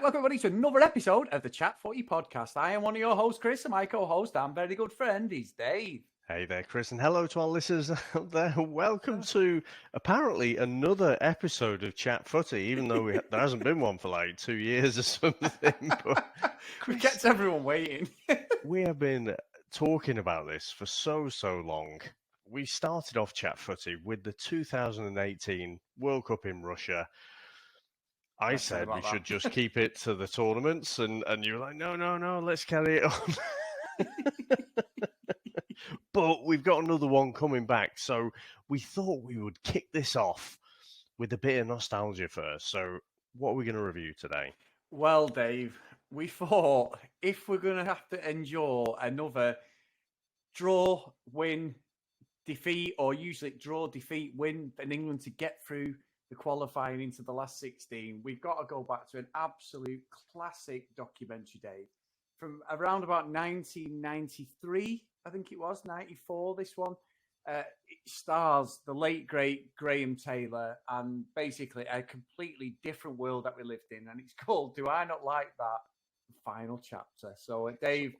welcome everybody to another episode of the Chat Footy Podcast. I am one of your hosts, Chris, and my co-host and very good friend is Dave. Hey there, Chris, and hello to our listeners out there. Welcome to apparently another episode of Chat Footy, even though there hasn't been one for like 2 years or something. But We kept everyone waiting. we have been talking about this for so long. We started off Chat Footy with the 2018 World Cup in Russia. I said we should just keep it to the tournaments, and you were like, no, let's carry it on. But we've got another one coming back, so we thought we would kick this off with a bit of nostalgia first. So what are we going to review today? Well, Dave, we thought if we're going to have to endure another draw, win, defeat, or usually draw, defeat, win in England to get through the qualifying into the last 16, we've got to go back to an absolute classic documentary, Dave, from around about 1993, I think it was, 94, this one. It stars the late, great Graham Taylor and basically a completely different world that we lived in. And it's called Do I Not Like That? The final chapter. So, Dave.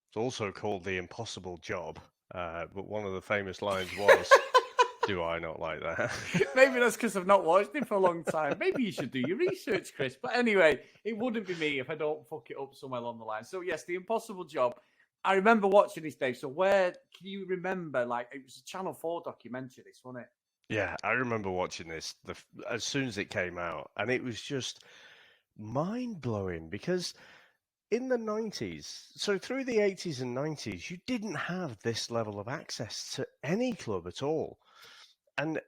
It's also called The Impossible Job, but one of the famous lines was... Do I not like that? Maybe that's because I've not watched it for a long time. Maybe you should do your research, Chris. But anyway, it wouldn't be me if I don't fuck it up somewhere along the line. So yes, The Impossible Job. I remember watching this, Dave. So where can you remember? Like, it was a Channel 4 documentary, this, wasn't it? Yeah, I remember watching this as soon as it came out, and it was just mind-blowing because in the 90s, so through the 80s and 90s, you didn't have this level of access to any club at all. And,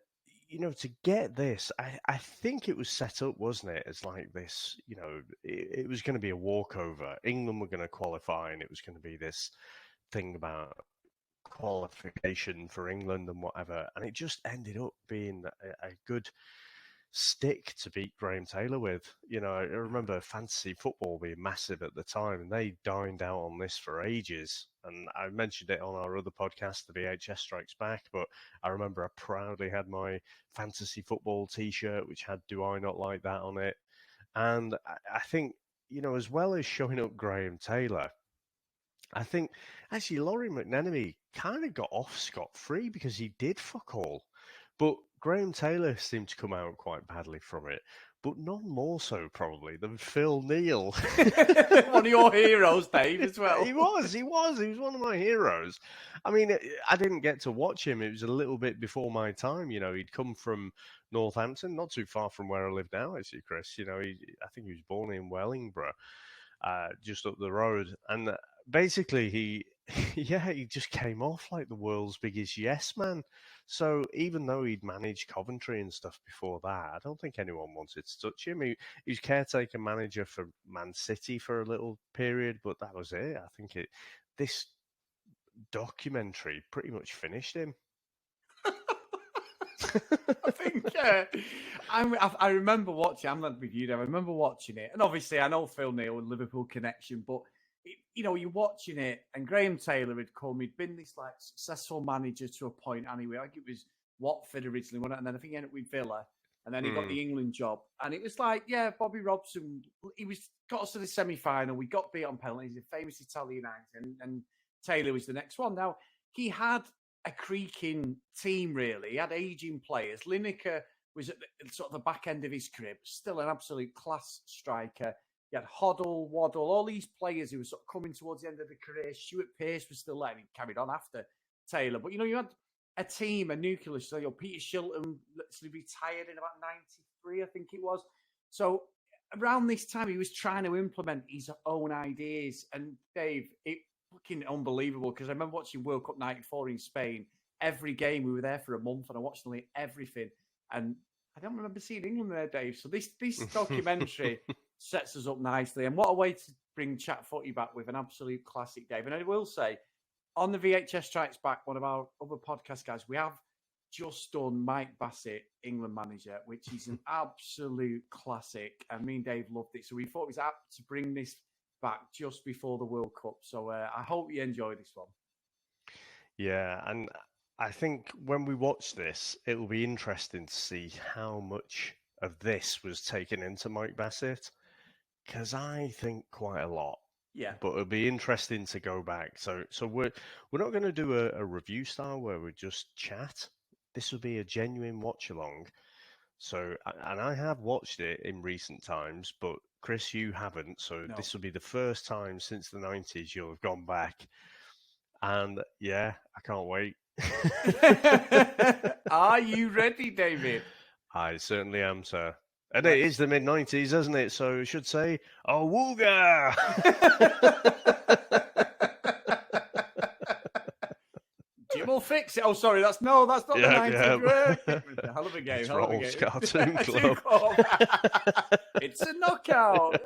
you know, to get this, I think it was set up, wasn't it, as like this, you know, it was going to be a walkover. England were going to qualify, and it was going to be this thing about qualification for England and whatever. And it just ended up being a good stick to beat Graham Taylor with. You know, I remember fantasy football being massive at the time, and they dined out on this for ages. And I mentioned it on our other podcast, the VHS Strikes Back, but I remember I proudly had my fantasy football t-shirt, which had Do I Not Like That on it. And I think, you know, as well as showing up Graham Taylor, I think actually Laurie McNenemy kind of got off scot-free because he did fuck all. But Graham Taylor seemed to come out quite badly from it, but none more so probably than Phil Neal. One of your heroes, Dave, as well. He was one of my heroes. I mean, I didn't get to watch him. It was a little bit before my time. You know, he'd come from Northampton, not too far from where I live now, actually, Chris. You know, I think he was born in Wellingborough, just up the road. And basically he just came off like the world's biggest yes man. So even though he'd managed Coventry and stuff before that, I don't think anyone wanted to touch him. He was caretaker manager for Man City for a little period, but that was it. I think this documentary pretty much finished him. I think I remember watching. I'm not with you, Dave. I remember watching it, and obviously I know Phil Neal and Liverpool connection, but you know, you're watching it, and Graham Taylor had come. He'd been this like successful manager to a point anyway. Like it was Watford originally, wasn't it? And then I think he ended up with Villa, and then he got the England job. And it was like, yeah, Bobby Robson. Got us to the semi-final. We got beat on penalties. The famous Italian accent, and Taylor was the next one. Now he had a creaking team. Really, he had aging players. Lineker was at sort of the back end of his career, but still an absolute class striker. You had Hoddle, Waddle, all these players who were sort of coming towards the end of the career. Stuart Pearce was still there, and he carried on after Taylor. But, you know, you had a team, a nucleus. So, you know, Peter Shilton retired in about 93, I think it was. So around this time, he was trying to implement his own ideas. And, Dave, it fucking unbelievable, because I remember watching World Cup 94 in Spain. Every game, we were there for a month, and I watched nearly everything. And I don't remember seeing England there, Dave. So this documentary sets us up nicely. And what a way to bring Chat Footy back with an absolute classic, Dave. And I will say, on the VHS Strikes Back, one of our other podcast guys, we have just done Mike Bassett, England manager, which is an absolute classic. And me and Dave loved it. So we thought it was apt to bring this back just before the World Cup. So I hope you enjoy this one. Yeah, and I think when we watch this, it will be interesting to see how much of this was taken into Mike Bassett. Because I think quite a lot. Yeah. But it'll be interesting to go back. So we're not going to do a review style where we just chat. This will be a genuine watch along. So, and I have watched it in recent times, but Chris, you haven't. So No. this will be the first time since the 90s you'll have gone back. And yeah, I can't wait. Are you ready, David? I certainly am, sir. And it is the mid-90s, isn't it? So it should say, Awooga! Jim will fix it. Oh, sorry, that's not the 90s. Yeah. Hell of a game. It's hell of a Rolls game. Cartoon Club. It's a knockout.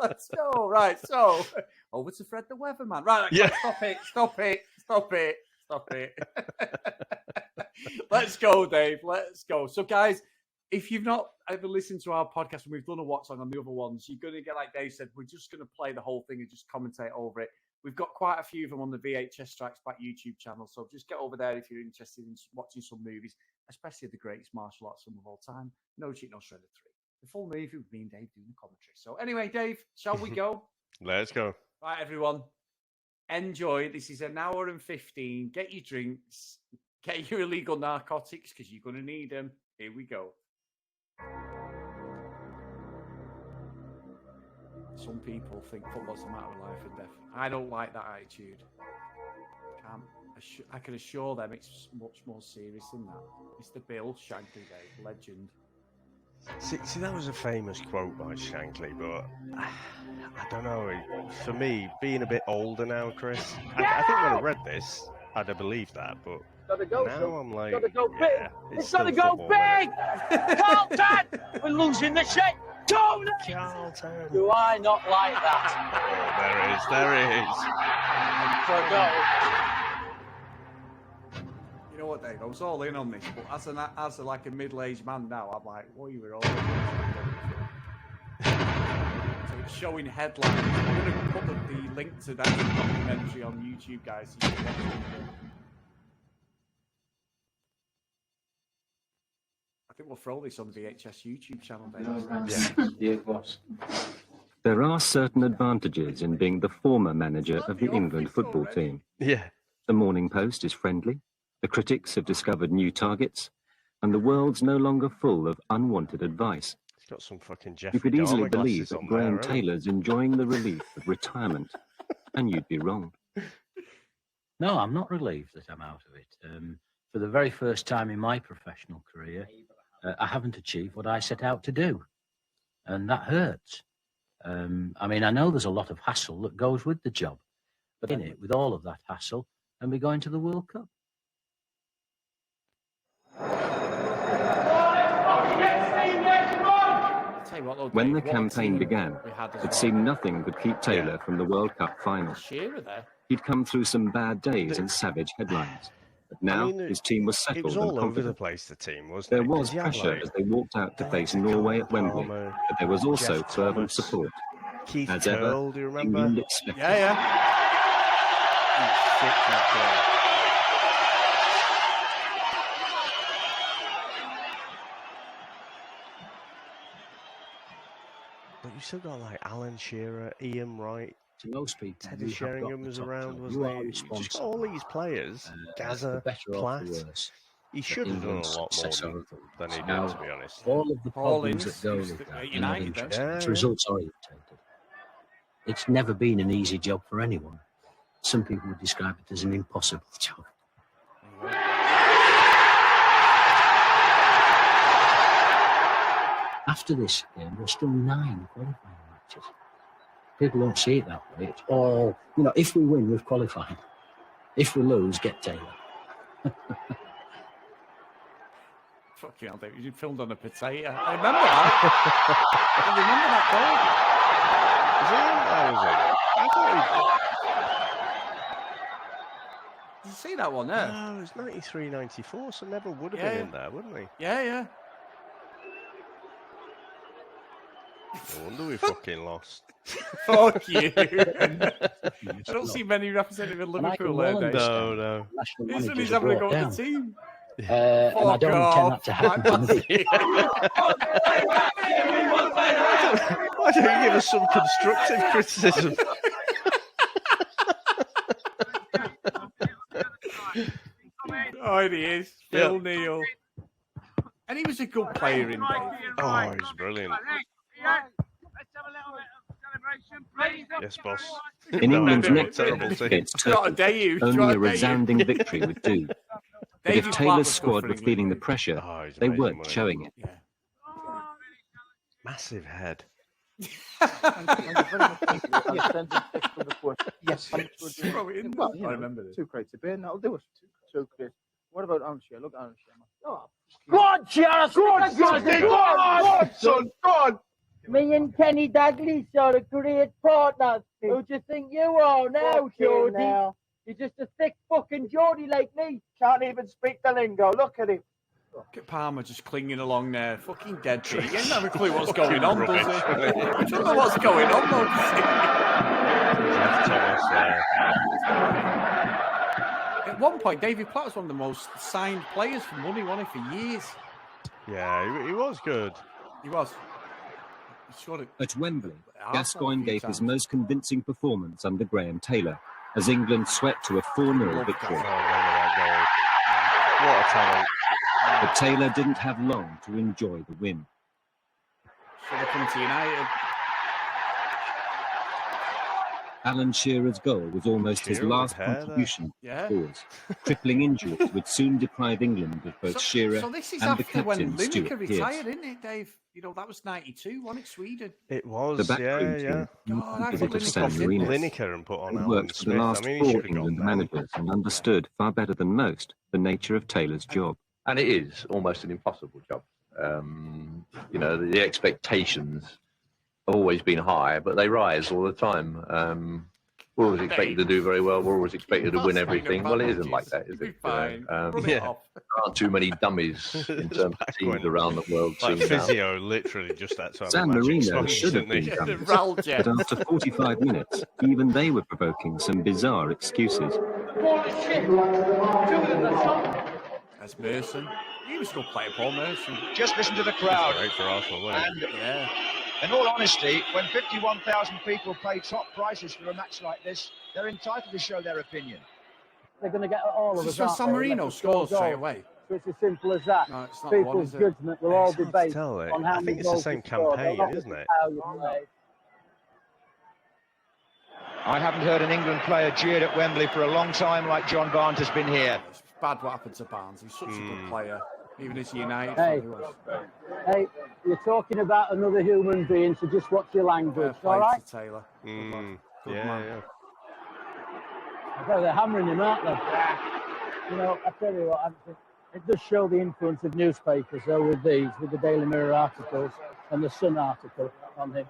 Let's go. Right, so over to Fred the Weatherman. Right, Yeah. Stop it. Let's go, Dave. Let's go. So, guys, if you've not ever listened to our podcast and we've done a watch on the other ones, you're going to get, like Dave said, we're just going to play the whole thing and just commentate over it. We've got quite a few of them on the VHS Strikes Back YouTube channel, so just get over there if you're interested in watching some movies, especially the greatest martial arts film of all time, No Cheat, No Shredder 3. The full movie with me and Dave doing the commentary. So anyway, Dave, shall we go? Let's go. Right, everyone. Enjoy. This is an hour and 15. Get your drinks. Get your illegal narcotics because you're going to need them. Here we go. Some people think football's a matter of life and death. I don't like that attitude. I can assure them it's much more serious than that. Mr. Bill Shankly, Dave, legend. See, that was a famous quote by Shankly, but I don't know. For me, being a bit older now, Chris, I think when I read this, I'd have believed that, but now I'm like, gotta go yeah, big. It's gotta go big. Carlton, we're losing the shit. Tony! Carlton. Do I not like that? Oh, there it is. You know what, Dave? I was all in on this, but as a middle-aged man now, I'm like, what you were all in. So it's showing headlines. I'm going to put the link to that documentary on YouTube, guys. So you can watch it. I think we'll throw this on the VHS YouTube channel, Dave. Yeah, boss. There are certain advantages in being the former manager of the England football team. Yeah. The Morning Post is friendly, the critics have discovered new targets, and the world's no longer full of unwanted advice. He's got some fucking Jeffrey You could easily Dahmer believe glasses that on Graham there, hasn't he? Taylor's enjoying the relief of retirement, and you'd be wrong. No, I'm not relieved that I'm out of it. For the very first time in my professional career, I haven't achieved what I set out to do. And that hurts. I mean, I know there's a lot of hassle that goes with the job, but in it, with all of that hassle, and we're going to the World Cup. When the campaign began, it seemed nothing could keep Taylor from the World Cup final. Shearer there. He'd come through some bad days and savage headlines. But now his team was It settled was and all over confident. the place, the team, wasn't There it? was 'Cause you had, pressure like, as they walked out to face Norway at Wembley, Palmer, but there was also Jeff fervent Thomas, support. Keith As Curl, ever, do you remember? England expected. Yeah. But you still got like Alan Shearer, Ian Wright, To most people, Teddy you have got Sheringham the was top around, job. wasn't You he? are You just got responsible. all these players. For Gaza, better or Platt. for worse. He should have done a England's lot success more over than he did, Now, to be honest. all of the Paul problems Ince that go used with to- that, United, and don't you? it's Yeah. results orientated. It's never been an easy job for anyone. Some people would describe it as an impossible job. After this game, there's still 9 qualifying matches. People don't see it that way. It's all, if we win, we've qualified. If we lose, get Taylor. Fucking hell, David. You filmed on a potato. I remember that. I remember that goal. Was he? I thought Did you see that one there? No, it was 93, 94, so never would have Yeah, been yeah. in there, wouldn't he? Yeah. No wonder we fucking lost. Fuck you. I don't see many representative of And I can Liverpool well there, Dave. understand No. national This one managers he's are having a go brought at down. the team. And I don't intend that to happen to me. Why don't you give us some constructive criticism? Oh, he is. Phil Neal. And he was a good player in Dave. Oh, he's brilliant. Yes, boss. In England's No, next terrible game team. against Not a Turkey, day you. only a resounding victory would do. But if Davy Platt Taylor's was good squad for were England, feeling the Dave. pressure, Oh, he's they amazing, weren't wasn't he? showing it. Yeah. Massive head. Yes, Throw it in. well, I remember this. 2 crates of beer, and that'll do it. 2 crates. What about Armchair? Look, Armchair. Oh, Go on, Charles! Go on, Charles! Go on, son! Go on! Me and Kenny Dalglish are a great partners. Who do you think you are now, Geordie? You're just a thick fucking Geordie like me. Can't even speak the lingo. Look at him. Look at Palmer just clinging along there. Fucking dead to it. He ain't have a clue what's going on, does he? I don't know what's going on, though, does he? At one point, David Platt was one of the most signed players for money, wasn't he, for years? Yeah, he was good. He was. He scored it. At Wembley, Arsenal a Gascoigne few gave his times. most convincing performance under Graham Taylor, as England swept to a 4-0 Loved victory. Oh, remember that goal. What a talent. But Taylor didn't have long to enjoy the win. Should have come to United. Alan Shearer's goal was almost his Shearer last with hair there. contribution Yeah. to the cause. Crippling injuries would soon deprive England of both Shearer So this is and the after when captain, Lineker Stuart retired, Pearce. isn't it, Dave? You know, that was 92, wasn't it, Sweden? It was, The backroom yeah. team God, I was thought of Lineker San was Marino. Lineker and put on He Alan worked for the Smith. last I mean, he 4 should have England gone down. managers and understood far better than most the nature of Taylor's job. And it is almost an impossible job. You know, the expectations have always been high, but they rise all the time. We're always expected to do very well. We're always expected to win everything. Well, it isn't like that, is it? Fine. Run it yeah. off. There aren't too many dummies in terms of Back teams when- around the world. Like seen now. physio, literally just that time. San Marino should have been Yeah, dummies. Ralgia. But after 45 minutes, even they were provoking some bizarre excuses. That's Merson. He was a good player, Paul Merson. Just listen to the crowd. Great for Arsenal, wasn't it? And Yeah. in all honesty, when 51,000 people pay top prices for a match like this, they're entitled to show their opinion. They're going to get all of us. So aren't San they? Marino Unless they score scores straight goals. away. So it's as simple as that. No, it's not the one, People's is it? judgment will all It's be hard to based tell, eh? on how I many think it's the goals same you score. campaign, Not isn't it? how you play. I haven't heard an England player jeered at Wembley for a long time like John Barnes has been here. It's bad what happened to Barnes. He's such a good player. Even as United. Hey. He was. Hey, you're talking about another human being, so just watch your Fair language, play all right? to Taylor. Good Mm, Good yeah, man. yeah. I tell you, they're hammering him, aren't they? You know, I tell you what, it does show the influence of newspapers, though, with these, with the Daily Mirror articles and the Sun article on him.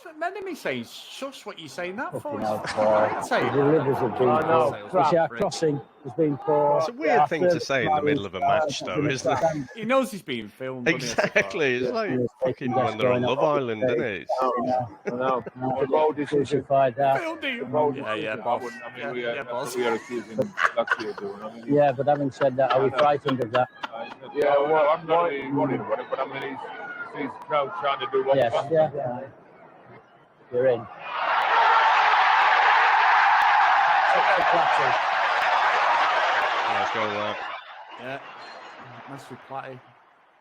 So Menemy saying, shush what you're saying that for. Fucking hell, Paul. Say The livers have been poor. You see, our crossing has been poor. It's a weird thing to say in the middle of a match, though, isn't it? He knows he's being filmed. doesn't he, I suppose? Exactly. It's like fucking when they're on Love Island, isn't it? No. Crucified that. Phil Neal. Yeah, boss. Yeah, boss. Yeah, but having said that, are we frightened of that? Yeah, well, I'm not really worried about it, but I mean, he's crowd trying to do what Yes, he wants. yeah. You're in. Nice goal there. Yeah. Massive Platty.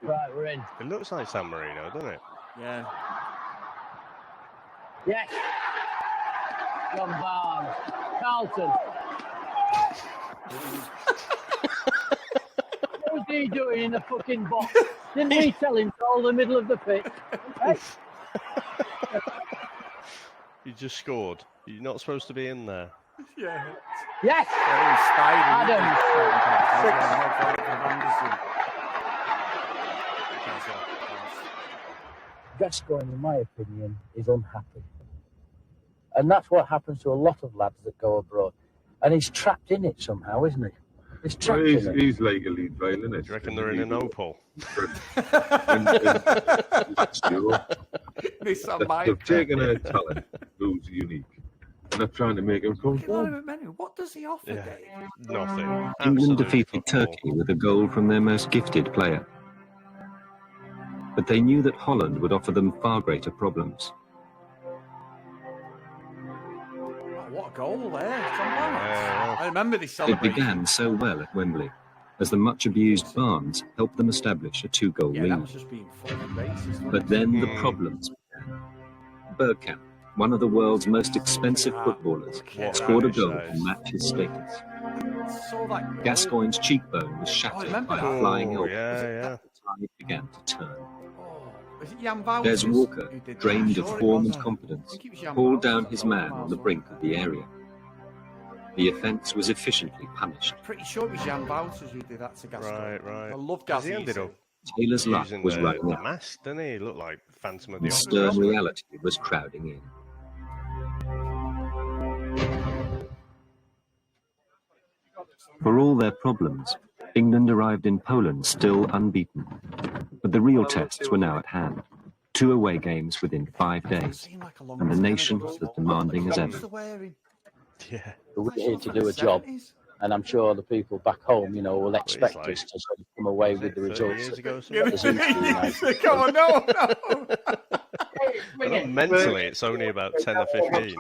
Right, we're in. It looks like San Marino, doesn't it? Yeah. Yes. John Barnes. Carlton. What was he doing in the fucking box? Didn't we tell him to hold the middle of the pitch? Hey, You just scored. You're not supposed to be in there. Yeah. yes. Gascoigne, in my opinion, is unhappy. And that's what happens to a lot of lads that go abroad. And he's trapped in it somehow, isn't he? He's trapped in it. He's like a lead violinist. Do you reckon they're in an opal? They've taken a talent who's unique, and they're trying to make him conform. What does he offer, Yeah. Dave? Nothing. England Absolute defeated football. Turkey with a goal from their most gifted player. But they knew that Holland would offer them far greater problems. what a goal there. I remember this It celebration. began so well at Wembley, as the much-abused Barnes helped them establish a 2-goal Yeah, that lead. was just being fucking racist. wasn't But it? then the problems began. Bergkamp, one of the world's most expensive footballers, What scored a rubbish goal that to is. match his status. So that goal- Gascoigne's cheekbone was shattered remember by a that. flying Oh, elbow. yeah. The tide began to turn. Was it Jan Wouters Des Walker, who did that? drained of Sure it form was. and confidence, I think it was Jan pulled Wouters down that his goal man from on the Arsenal. brink of the area. The offence was efficiently punished. Pretty sure it was Jan Wouters who did that to Gascoigne. Right. I love 'Cause Gazzy. he ended up Taylor's luck using was the running out, mask, didn't he? He looked like Phantom of the and Opera. stern reality was crowding in. For all their problems, England arrived in Poland still unbeaten. But the real tests were now at hand. 2 away games within 5 days, and the nation was as demanding as ever. Yeah. We're here to do a job, and I'm sure the people back home, will expect like- us to sort of come away with the 30 results. years ago or as something? easily as- Come on, no. Mentally, it's only about 10 or 15.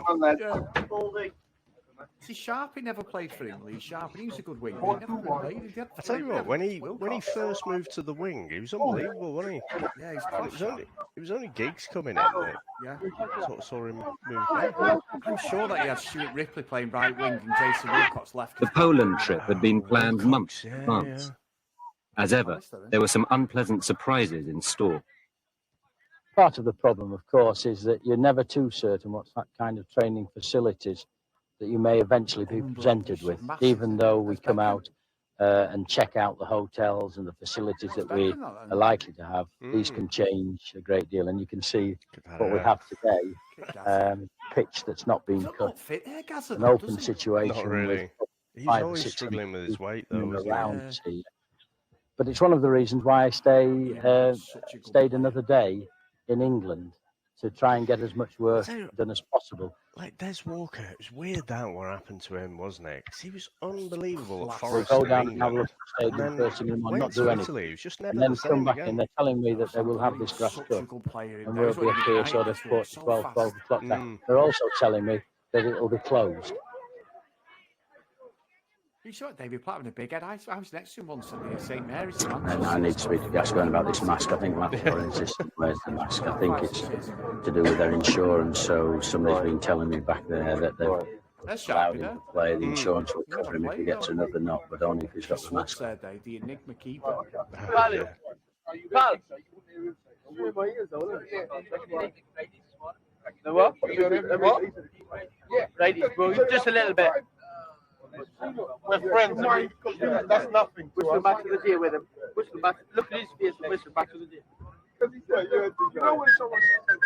See, Sharpie never played for England. Sharpie, he was a good winger. He never really played. He had I tell you what, when he Wilcox. first moved to the wing, he was unbelievable, wasn't he? Yeah, he's And it was only gigs coming in that Yeah. sort of saw him move back. I'm sure that he had Stuart Ripley playing right wing and Jason Wilcox left. The Poland trip had been planned months in Yeah, advance. As ever, there were some unpleasant surprises in store. Part of the problem, of course, is that you're never too certain what kind of training facilities that you may eventually be presented with, even though we come out and check out the hotels and the facilities that we are likely to have. These can change a great deal, and you can see what we have today, pitch that's not been cut, an open situation. Not really. with He's 5 or always 6 struggling with his weight, in though, and isn't around he? here. But it's one of the reasons why I stayed another day in England to try and get as much work done as possible. Like Des Walker, it was weird that what happened to him, wasn't it? Because he was unbelievable at We'll Forest go in down and have a England. look at the And stadium then first and went not to do anything. Italy, he was just never And then the come same back again. and they're telling me that they will have this grass cut and we'll be up here sort of 12 o'clock. They're also telling me that it will be closed. You saw David Platt with a big head. I was next to him once at St Mary's. And I need to speak to Gascoigne about this mask. I think Matt are insistent where's the mask. I think it's to do with their insurance. So somebody's been telling me back there that they've allowed him to play. The insurance will cover him if he gets another knock, but only if he's got the mask. There, Dave, the Enigma keeper. What? Ladies, bro, just a little bit. We're friends. That's nothing. What's the match of the day with him? What's the match? Look at his face. What's the match of the day? You know when someone says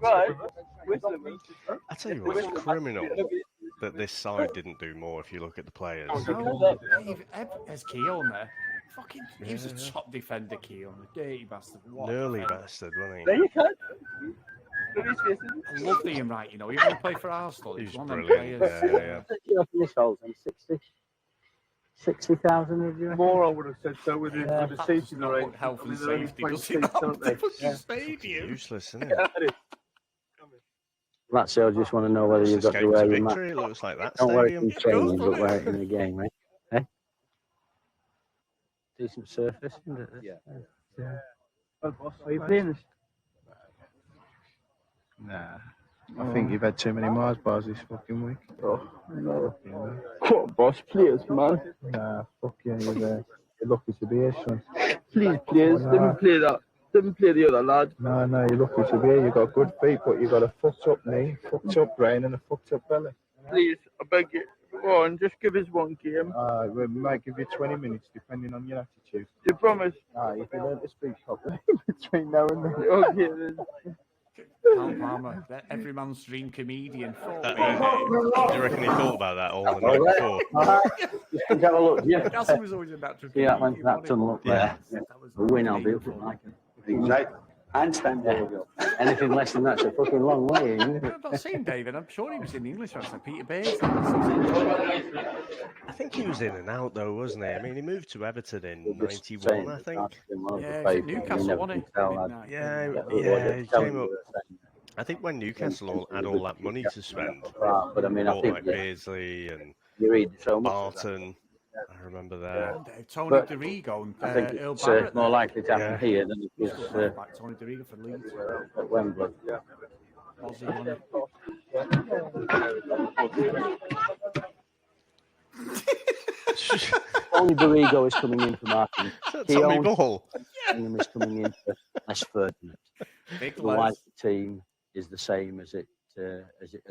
right? I tell you what, it's criminal that this side didn't do more if you look at the players. No, there's Keown there. Fucking, he was a top defender, Keown, a dirty bastard. What a Nearly defender. bastard, wasn't he? There you go. I love Ian Wright, you know. He want to play for Arsenal. He's He's one of them brilliant. players. Yeah. This holds them 60,000 of you. More, I would have said so with the seating arrangement. Health and I mean, they're only safety, 20 does it? seats, aren't they? Fucking stadium. Useless, isn't it? That's it. I just want to know whether you've got to Escape wear to your mask. victory, it looks like that Don't wear it stadium. in training, but wear it in the game, right? Eh? Decent surface, isn't it? Yeah. Are you playing this? Nah. I think you've had too many Mars bars this fucking week. Oh, no. What, boss? Players, man. Nah, fuck you. You're lucky to be here, son. Please, players. Didn't play that. Didn't play the other lad. No, you're lucky to be here. You've got good feet, but you've got a fucked up knee, fucked up brain, and a fucked up belly. Please, I beg you. Go on, just give us one game. We might give you 20 minutes, depending on your attitude. You promise? You can learn to speak properly between now and then. Okay, then. Carl Palmer, every man's dream comedian. Do you reckon he thought about that all the night before? Just have a look. Yeah. Gasson was always a natural See that comedian. one, that tunnel up there. A win, I'll be up at like it. Handstand. Anything less than that's a fucking long way. Isn't it? I've not seen David. I'm sure he was in the English ranks like Peter Bays. I think he was in and out though, wasn't he? I mean, he moved to Everton in '91, I think. Yeah, Newcastle, wasn't he? Yeah, he came up. I think when Newcastle had all that money to spend, But I mean, I bought think like yeah, Beardsley and you read so much of that. Barton. I remember that. Tony But DeRigo and I think Earl it's Barrett. more likely to happen Yeah. here than it was Back Tony DeRigo for Leeds. at Wembley. Aussie, wasn't it? Only Barrigo is coming in for Martin. Is that Tommy Ball? Ingham is coming in for Les Ferdinand. Big Otherwise, Les. the team is the same as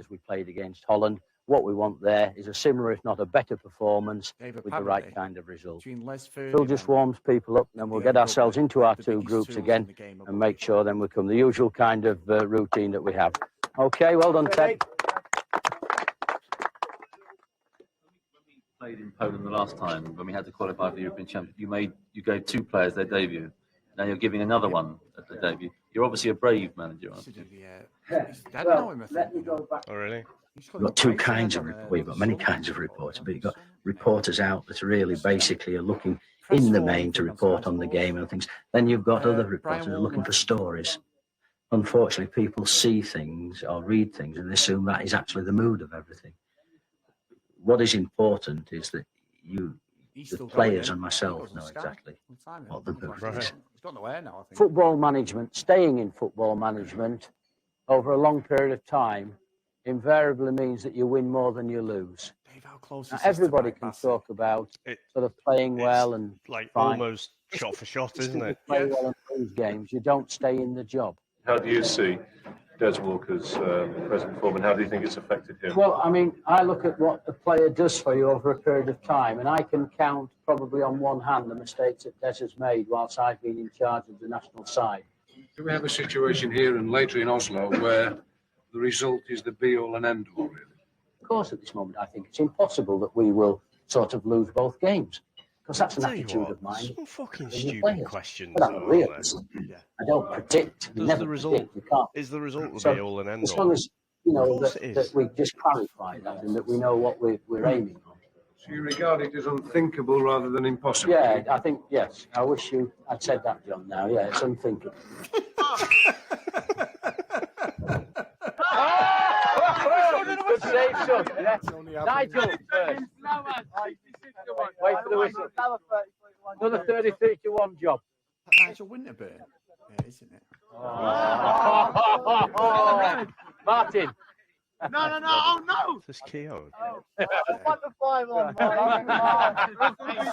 we played against Holland. What we want there is a similar, if not a better performance Dave, with the right kind of result. Between Les Phil Ferdinand, just warms people up, and then we'll get ourselves into our two groups again and make sure then we come the usual kind of routine that we have. Okay, well done, Ted. Played in Poland the last time when we had to qualify for the European Championship. You gave two players their debut. Now you're giving another one at the debut. You're obviously a brave manager, aren't you? Oh, really? You've got two kinds of reports. We've got many kinds of reporters, but you've got reporters out that really basically are looking in the main to report on the game and things. Then you've got other reporters who are looking for stories. Unfortunately, people see things or read things and assume that is actually the mood of everything. What is important is that the players and myself know exactly what the mood is. Football management, staying in football management over a long period of time invariably means that you win more than you lose. Now, everybody can talk about sort of playing well and like fine. almost shot for shot, isn't it? Play well and lose games. You don't stay in the job. How do you see Des Walker's present form, and how do you think it's affected him? Well, I mean, I look at what a player does for you over a period of time, and I can count probably on one hand the mistakes that Des has made whilst I've been in charge of the national side. Do we have a situation here and later in Oslo where the result is the be-all and end-all, really? Of course, at this moment, I think it's impossible that we will sort of lose both games. Because that's an attitude of mine. Some fucking stupid questions. But I'm a realist. I don't predict. Does never the result, predict. You can't. is the result the So, be-all and as end-all? long as, you know, Of course it that is. we just clarify that and that we know what we're aiming on. So you regard it as unthinkable rather than impossible? Yeah, I think, yes. I wish I'd said that, John, now. Yeah, it's unthinkable. Good save, son. Nigel first. Wait for the whistle. Another 33-1 job. Nigel Winterburn, isn't it? Martin. No, oh no! This is Keogh. 1 to 5 on.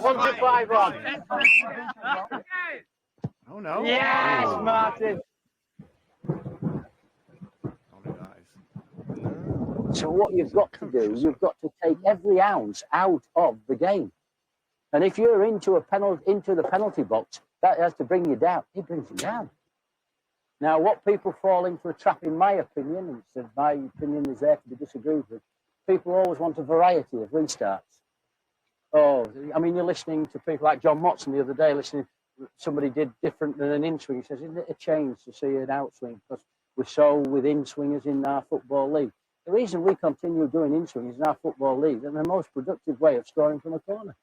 1 to 5 on. Oh no. Yes, Martin. So what you've got to do, you've got to take every ounce out of the game. And if you're into the penalty box, that has to bring you down. It brings you down. Now, what people fall into a trap, in my opinion, and my opinion is there to be disagreed with, people always want a variety of restarts. Oh, I mean, you're listening to people like John Motson the other day, somebody did different than an in-swing. He says, isn't it a change to see an outswing? Because we're so with in-swingers in our football league. The reason we continue doing in-swings in our football league is the most productive way of scoring from a corner.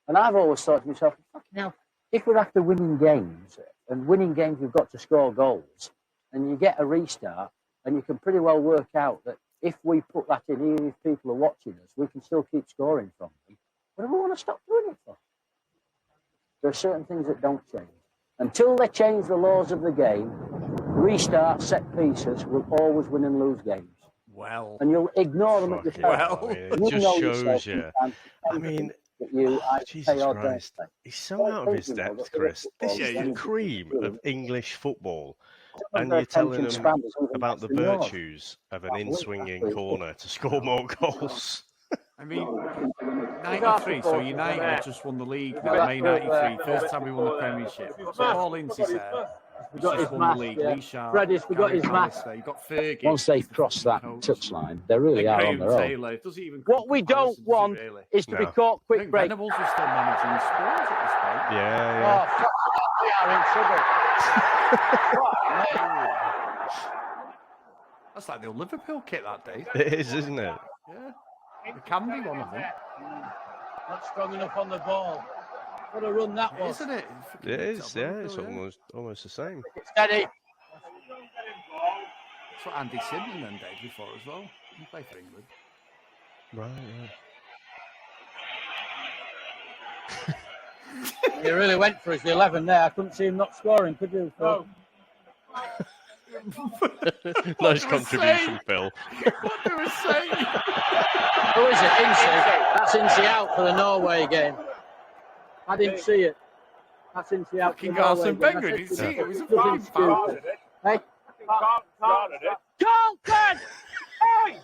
And I've always thought to myself, fucking hell, if we're after winning games, and winning games we've got to score goals, and you get a restart, and you can pretty well work out that if we put that in, even if people are watching us, we can still keep scoring from them. What do we want to stop doing it for? There are certain things that don't change. Until they change the laws of the game, restart, set pieces will always win and lose games. Well. And you'll ignore them at the start. Well, it just shows you. I mean, Jesus Christ, he's so out of his depth, Chris. This is the cream of English football. And you're telling them about the virtues of an in-swinging corner to score more goals. I mean, 93, so United just won the league in May 93, first time we won the Premiership. So Paul Ince is there. We got his won mask, the league. yeah. Lee Sharp, Freddie's, we got his Gary mask. Pallister, you got Fergie. Once they've crossed that touchline, they really are on their own. Taylor, it doesn't even What we don't want is to be caught quick break. Venables was still managing Spurs at this point. Yeah. Oh, we are in trouble. That's like the old Liverpool kit that day. It is, isn't it? Yeah. It can be one of them. Not strong enough on the ball. What a run that was. Isn't it? It is, yeah. It's almost the same. Steady. That's what Andy Simon then did before as well. He played for England. Right. He really went for his 11 there. I couldn't see him not scoring, could you? No. Nice contribution, Phil. What do we say? Who is it? Incy. That's Incy out for the Norway game. I didn't see it. That's Incy out for the Norway game. Arsene didn't see it. It was a fucking foul. Hey? Carlton! Hey!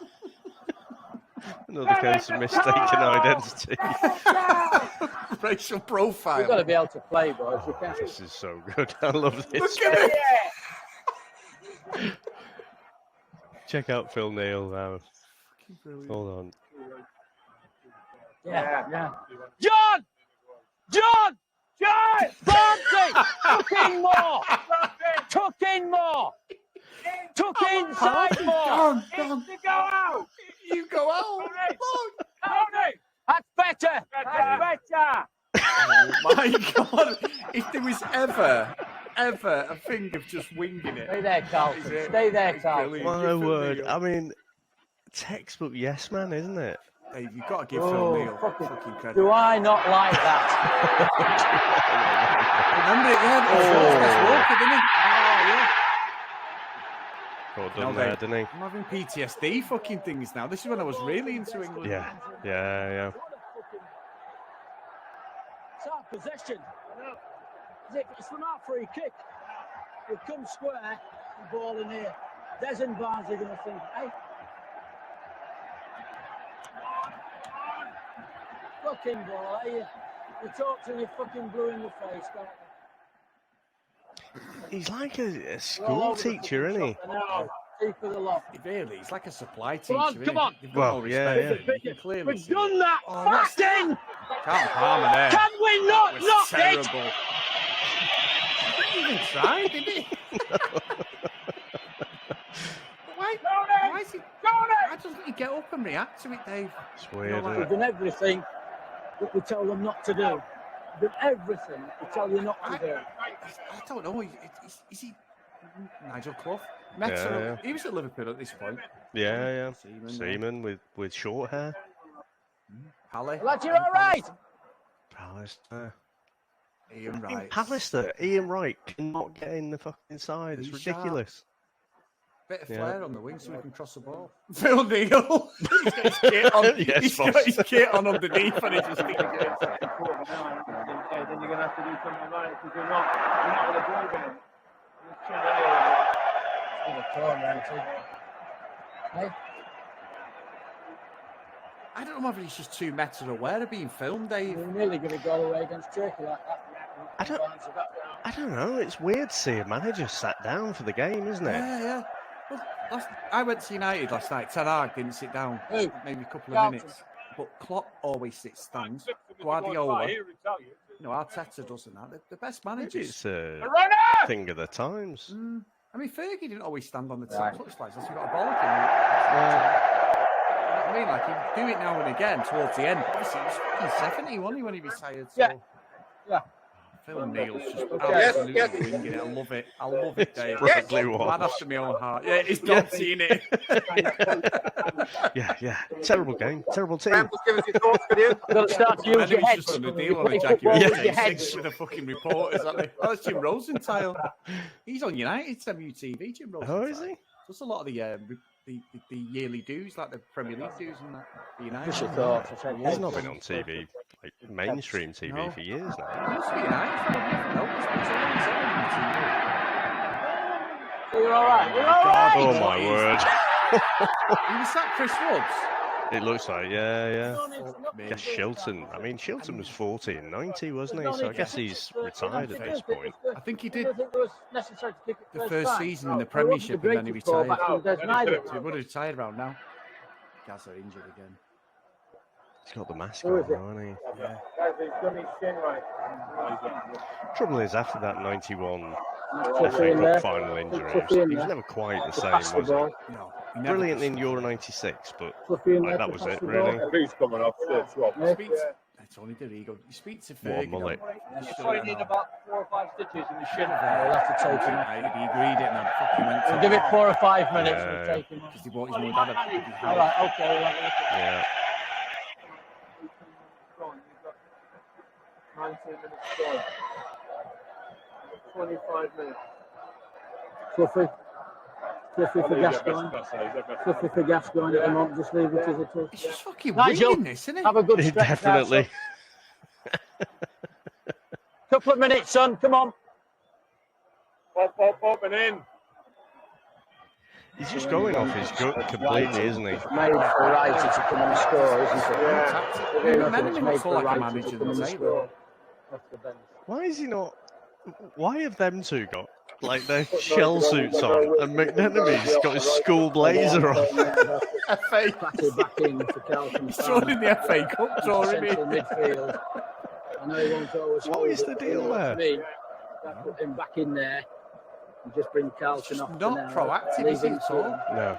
Another case of mistaken identity. Racial profile. We've got to be able to play, boys. We can't. This is so good. I love this. Look at it. Check out Phil Neal now. Hold on. Yeah. John! Barnsley! Tuck in more! Tuck inside more! Go out! You go out! Tony! That's better! That's better! Oh my God! If there was ever a thing of just winging it. Stay there, Carlton. Stay there, Carlton. My word. I mean, textbook yes man, isn't it? Dave, you've got to give Phil Neal fucking credit. Do I not like that? Remember it, yeah? Walker, didn't he? Well done there, didn't he? I'm having PTSD fucking things now. This is when I was really into England. Yeah. It's our possession. It's from our free kick. We come square, the ball in here. Des and Barnes are going to think, hey. Fucking ball, eh? You talk to me fucking blue in the face, don't you? He's like a school teacher, isn't he? Keep for the lot. Really, he's like a supply teacher. Come on. Well, yeah. We've done that. Fucking! Can't harm there. Can we not knock it? Terrible. He didn't even try, did he? Why doesn't he get up and react to it, Dave? It's weird. We've done everything that we tell them not to do. We've done everything we tell you not to do. I don't know. Is he Nigel Clough? Yeah. He was at Liverpool at this point. Yeah. Seaman with short hair. Pally. Lads, you're all right. Pallister. Ian Wright. Pallister. Ian Wright cannot get in the fucking side. It's ridiculous. Bit of flair on the wing so he can cross the ball. Phil Neal. He's got his kit on. Yes, he's boss. got his kit on underneath and he just thinks Then you're going to have to do something about it because you're not with a ball game. I don't know whether he's just too meta aware of being filmed, Dave. We're nearly going to go away against Turkey like that. I don't know. It's weird to see a manager sat down for the game, isn't it? Yeah. Well, I went to United last night. Ten Hag didn't sit down. Who? Maybe a couple of minutes. But Klopp always sits stands. Guardiola. No, Arteta doesn't that. They're the best managers. It's a thing of the times. I mean, Fergie didn't always stand on the touchline. So he got a bollock in it. I mean, like, he'd do it now and again towards the end. Obviously, he was fucking 70, wasn't he, when he retired? So. Yeah. Phil Neal's just absolutely winging it. I love it, Dave. Lad after my own heart. Yeah, it's not seeing it. Yeah. Terrible game. Terrible team. Just give us your thoughts, could you? You've got to start to use your head. Just on a deal on a Jackie with the fucking reporters. Oh, that's Jim Rosenthal. He's on United's MUTV, Jim Rosenthal. Oh, is he? Does a lot of the yearly dues, like the Premier League dues and that. The United. He's not been on TV, like mainstream TV for years now. He used to be United. You're all right. Oh my word! Was that Chris Woods? It looks like, yeah. I guess Shilton. I mean, Shilton was 40 and 90, wasn't he? So I guess he's retired at this point. I think he did Necessary to kick it the first season in the Premiership and then he retired. So he would have retired around now. Gaza injured again. He's got the mask Who on, is it? hasn't he? Yeah. Guys, he's done his shin right. Trouble is, after that 91 Tuffy FA in there. Cup final injury, Tuffy in he was there. never quite the To same, pass the was ball. he? No. He never Brilliant does. in Euro 96, but Tuffy in like, there that to was pass it, the really. ball. Who's coming off the swap? Yeah. It's only Dorigo. You speak to What a Fergie. mullet. You're putting in about 4 or 5 stitches in the shin. We'll Yeah, have to take him off. He agreed it and I fucking went to We'll give it 4 or 5 minutes Yeah. and we'll take him off. because he bought his mum and dad a fucking All house. right, okay. We'll have a look at it. Yeah. 19 minutes gone. 25 minutes. Fluffy. Fluffy for Gascoigne. Fluffy for Gascoigne at the moment. Just leave it as it is. It's just fucking Nigel, winging this, isn't it? have a good stretch now, Definitely. son. Couple of minutes, son. Come on. Pop, and in. He's just going off his gut completely, isn't he? It's made for Righty to come and score, isn't it? Yeah. It's made Made for like a Righty manager to come and than score. Off the bench. Why is he not? Why have them two got like their shell suits on, and McNenemy's got his school blazer on? FA. Batty back in for Carlton. He's throwing in the FA Cup draw, isn't he? Central midfield. I know he won't always What hold is it, the but deal you know what I there? mean? Put him back in there and just bring Carlton off. Not for now. proactive, Leave is he, him at to all? him. No.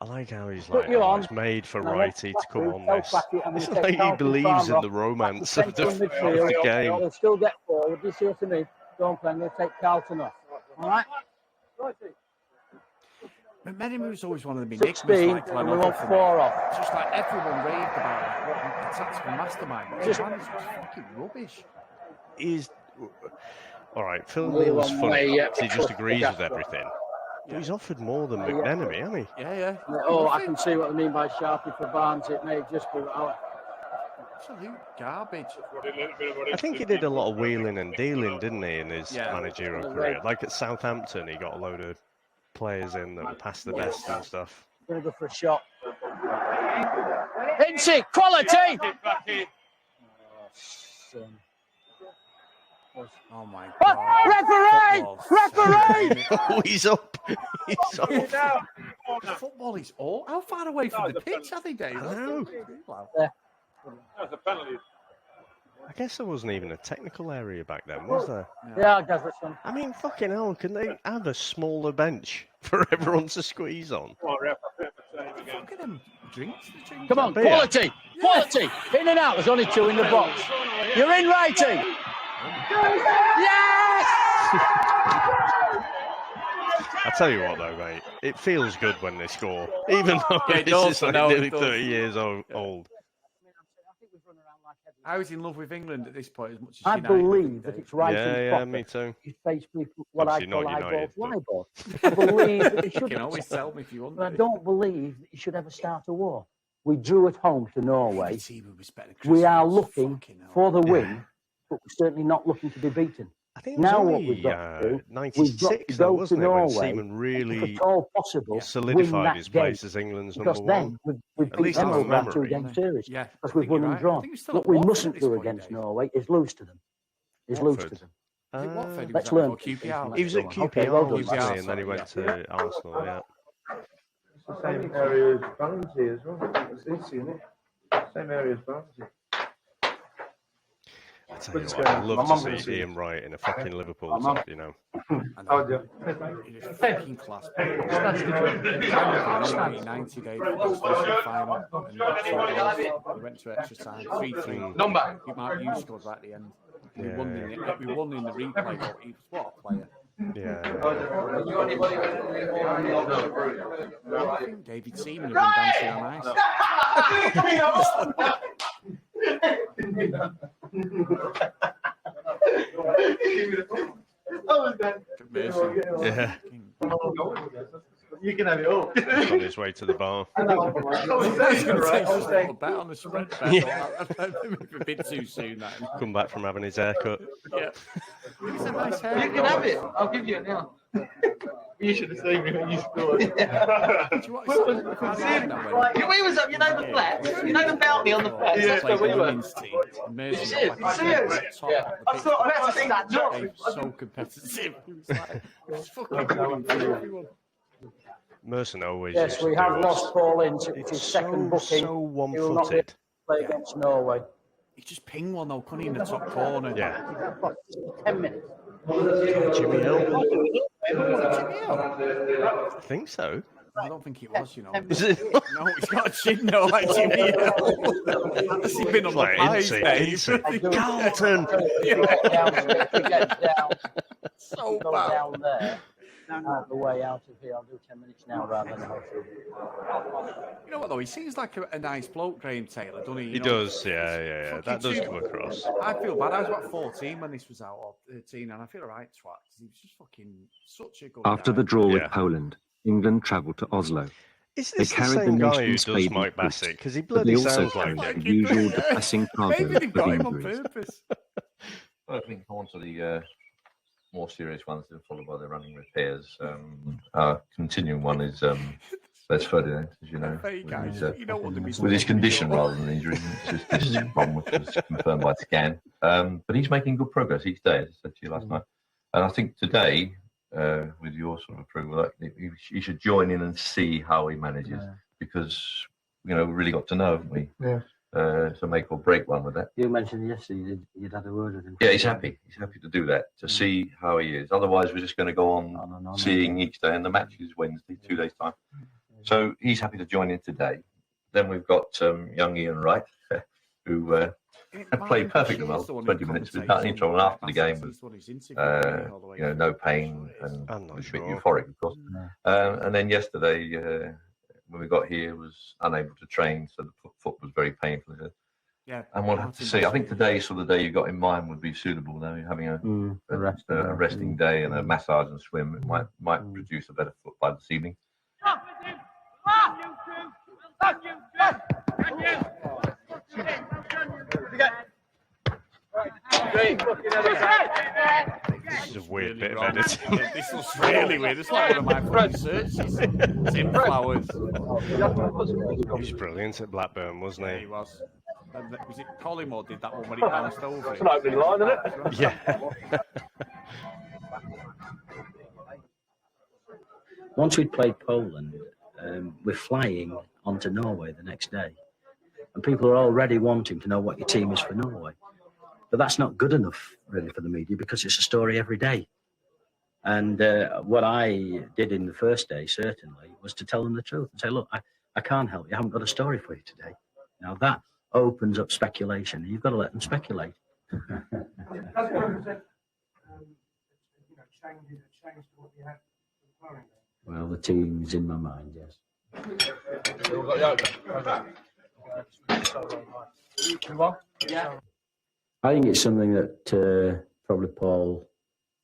I like how he's Put like, you oh, on. it's made for Now, Righty to let's come back on through, this. back it, and It's we'll take like he Carlton believes in Farmer the off. romance of Central the midfield. game. They'll still get forward. You see what I mean? Don't play. I'm going to take Carlton off. All right? McMenemy was always one of the 16, enigmas, like and we want Glenn 4 off. It's just like everyone raved about it. What a tactical mastermind. Just- Man, it's just fucking rubbish. He's all right. Phil We're Neal's on funny. way, yeah, 'Cause he just agrees with everything. But he's offered more than McNenemy, hasn't he? Yeah. Oh, I can see what they mean by Sharpie for Barnes. It may just be out. Absolute garbage. I think he did a lot of wheeling and dealing, didn't he, in his Yeah. managerial career? Like at Southampton, he got a load of players in that were past the best and stuff. Going to go for a shot. Incy, quality! Oh my Oh, god. referee! Referee! Oh, he's up. He's up. Football is all. How far away from the pitch are they, Dave? I know. That's a penalty. I guess there wasn't even a technical area back then, was there? Yeah, I guess that's one. I mean, fucking hell, can they have a smaller bench for everyone to squeeze on? Come on, ref. I think the same again. Look at them drinks. Come on, Beer. quality! Quality! In and out. There's only 2 in the box. You're in, Righty! Yes! I tell you what, though, mate, it feels good when they score, even though Yeah, it this does, is like no, it nearly does. 30 years old. I was in love with England at this point as much as I United. believe that it's right Yeah, and yeah, proper. me too. You face people what I Obviously call not eyeballs, United, libel. I believe that you should. You can always tell me if you want. But I don't believe that you should ever start a war. We drew at home to Norway. We are looking for the win, but we're certainly not looking to be beaten. I think it was Now what only we've got to do, we've got 96, to though, go to wasn't it, when Norway, Seaman and really if at all possible, win solidified that his game. place as England's Because number then one. we've At beat least them in over our memory. 2-game series. Yeah, because I we've think won you're and right. I drawn. think we're still What at we Watford mustn't at this do point, against Dave. Norway is lose to them. Is lose to Watford. them. Is it Watford? He was Let's at learn. or QPR. He was at QPR, Okay, well done. wasn't he? QPR, And then he went to Arsenal, yeah. It's the same area as Barnsley as well. It's easy, isn't it? Same area as Barnsley. I tell you what, I'd love to see Ian Wright in a fucking Liverpool top, you know. How do you? It is fucking class. That's the dream. 1990 Dave. Final. And we went to extra time. 3-3. Number. Mark Hughes scored right at the end. We Yeah. won in the replay. But he was what a player. Yeah. I think David Seaman had been dancing on ice. Mercy. Yeah. You can have it all. He's on his way to the bar. I was going to take just a little bet on the spread. Yeah. Maybe a bit too soon. That. Come back from having his haircut. Yeah. It's a nice hair. You can have it. I'll give you it now. You should have seen me when you scored. Do you want to We was up, you know the flat. You know the bounty on the flat. Yeah, That's where we were. Serious? Yeah. I thought I had to think that job. So competitive. It was like, it was fucking good for everyone. Merson always. Yes, we have lost Paul Ince. It was his second booking. So He will not be able to play against Norway. He just pinged one though, couldn't he, in the top corner? Yeah. 10 minutes. Jimmy Hill. Jimmy Hill? I think so. I don't think it was, you know. Is it? No, he's got a chin though, like Jimmy Hill. Has he been on Like the pies, Dave? Carlton! Get down. So Go bad. down there. Out the way out of here. I'll do 10 minutes now rather than hotel. You know what though? He seems like a nice bloke, Graham Taylor, doesn't he? He does, yeah. That does come across. I feel bad. I was about 14 when this was out, or 13, and I feel alright, twat, because he was just fucking such a good After guy. the draw with Poland, England travelled to Oslo. Is They this the carried the same guy who nation's does baby Mike boots, Bassett? Because he but they bloody also sounds like carried him. the usual depressing cargo Maybe they got of him on injuries. purpose. I think on to the more serious ones, then followed by the running repairs. Our continuing one is Les Ferdinand, as you know, Hey guys, you know what with his condition rather than injury. It's just this one which was confirmed by scan. But he's making good progress each day, as I said to you last night. And I think today, with your sort of approval, he should join in and see how he manages, because we really got to know, haven't we? Yeah. So make or break one with that. You mentioned yesterday you'd had a word with him. Yeah, he's happy. He's happy to do that, to see how he is. Otherwise, we're just going to go on seeing each day, and the match is Wednesday, 2 days' time. So he's happy to join in today. Then we've got young Ian Wright, who played perfectly well, 20 minutes without any trouble. And after the game, was no pain and a bit euphoric, of course. And then yesterday, when we got here, was unable to train, so the foot was very painful. Yeah. And we'll have to see. I think today's sort of the day you got in mind would be suitable. Now you're having a resting day and a massage and swim. It might produce a better foot by this evening. This is a weird bit of editing. This was really weird. It's like one of my fucking searches. Tim Flowers. He was brilliant at Blackburn, wasn't he? He was. Was it Collymore did that one when he bounced over? It's an opening line, isn't it? Yeah. Once we'd played Poland, we're flying onto Norway the next day. And people are already wanting to know what your team is for Norway. But that's not good enough, really, for the media, because it's a story every day. And what I did in the first day, certainly, was to tell them the truth and say, look, I can't help you. I haven't got a story for you today. Now, that opens up speculation, and you've got to let them speculate. Well, the team's in my mind, yes. I think it's something that probably Paul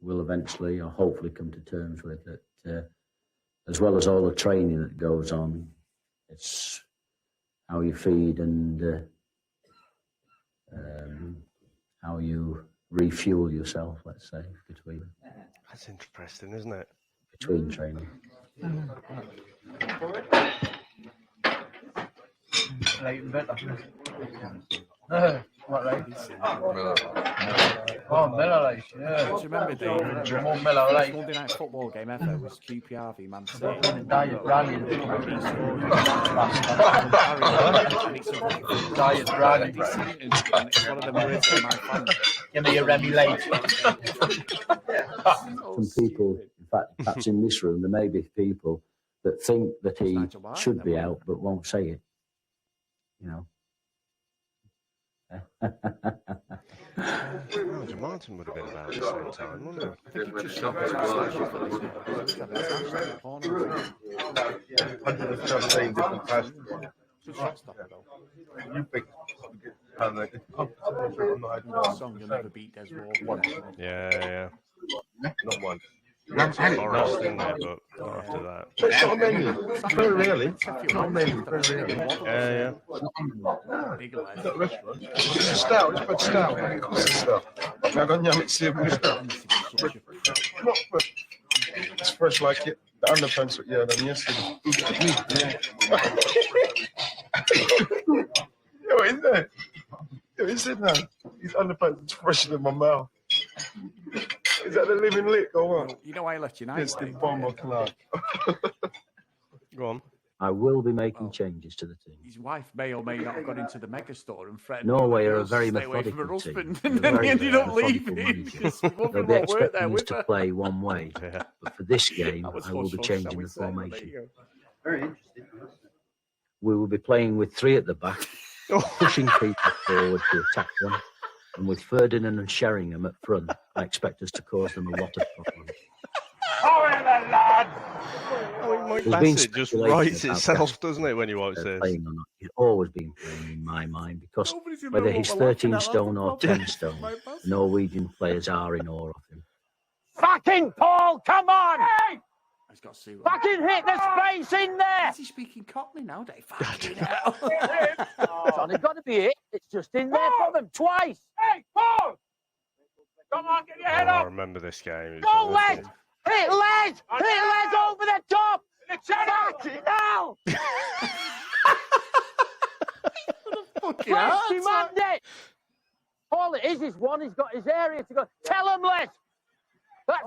will eventually or hopefully come to terms with, that as well as all the training that goes on, it's how you feed and how you refuel yourself, let's say, between. That's interesting, isn't it? Between training. What, right? Oh, Miller, yeah. Do you remember, Dave? More Miller, First Monday night football game ever was QPR v Man City. Diet rallying. Diet rallying. It's one of the words in my family. Give me a Remy Late. Some people, in fact, perhaps in this room, there may be people that think that he should be out but won't say it. You know. Roger Martin would have been about the same time, wouldn't he? I think he just shot song You'll Never Beat Des Morgan. Yeah. Not one. Forest, didn't they? But not after that. It's not many. Very rarely. Not many. Very rarely. Yeah. It's not a restaurant. It's a stout. It's quite stout. It costs a stout. I don't know it's it's fresh like it. The underpants were than yesterday. Yo, isn't it? Yo, is it now? These underpants are fresher than my mouth. Is that the living lick or what? You know I left United. It's the bomber Clark. Go on. I will be making changes to the team. His wife may or may not have gone into the mega store and threatened Norway her are a very stay away from her methodical team. husband, and then he ended up leaving. They'll be expecting us to play one way, but for this game, I will be changing the formation. Very interesting. We will be playing with 3 at the back, pushing people forward to attack them, and with Ferdinand and Sheringham at front, I expect us to cause them a lot of problems. Mike Bassett just writes itself, doesn't it, when you watch this? Playing or not. He's always been playing in my mind because whether he's 13 stone or 10 stone, Norwegian players are in awe of him. Fucking Paul, come on! Hey! He's got to see fucking hit the space in there! Is he speaking Cockney now, Dave? Fucking hell. It's only got to be it. It's just in there for them twice. Hey, Paul! Come on, get your head I up! remember this game. It's Go, awful. Les! Hit Les! Hit Les over the top! Fucking hell! Fucking Les, hell. demand it! All it is one. He's got his area to go. Tell him, Les!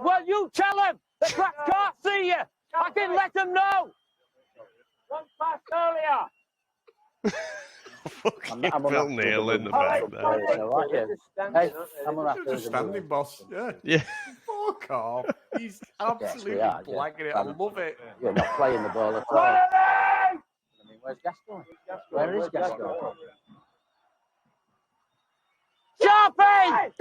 Well, you tell him! The crap can't see you! I can let them know! One pass earlier! Fucking Phil Neal in the back there. Hey, I'm gonna have to Just standing, boss. Yeah. Fuck off. He's absolutely blagging it. I love it. You're not playing the ball at all. I mean, where's Gascoigne? Where is Gascoigne? Sharpie!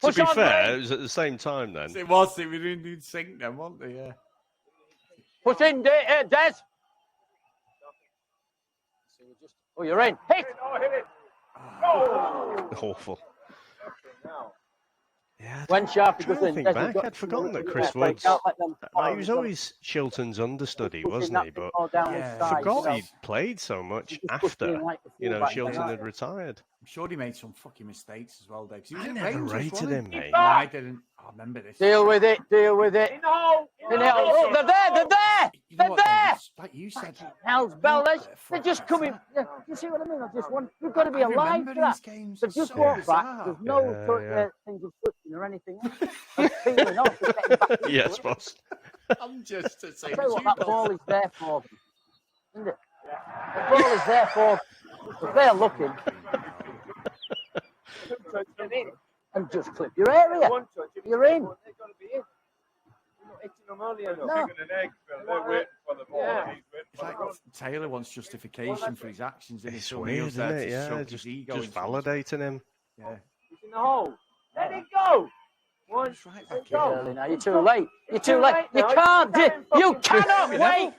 To be fair, it was at the same time then. It was. They were in sync then, weren't they? Yeah. Push in, Des. Oh, you're in. Hit! Awful. Yeah, when Sharpie goes in, Des back, I'd forgotten that Chris Woods. He was always Shilton's understudy, wasn't he? But I forgot he'd played so much after Shilton had retired. I'm sure he made some fucking mistakes as well, Dave. I never rated him, mate. No, I didn't. I remember this. Deal with it. Oh, they're there. They're there. Like you said. Hell's bells. They're just coming. You see what I mean? I just want. You've got to be alive for that. They've just walked back. There's no things of touching or anything. Feeling off. Yes, boss. I'm just to say. Tell you what, that ball is there for them, isn't it? The ball is there for them. If they're looking. And just clip your area. You're in. No. It's like Taylor wants justification for his actions. It's weird, isn't it? Yeah, just validating him. Yeah. He's in the hole. Let it go. Now you're too late. You're too late. You can't. You cannot wait.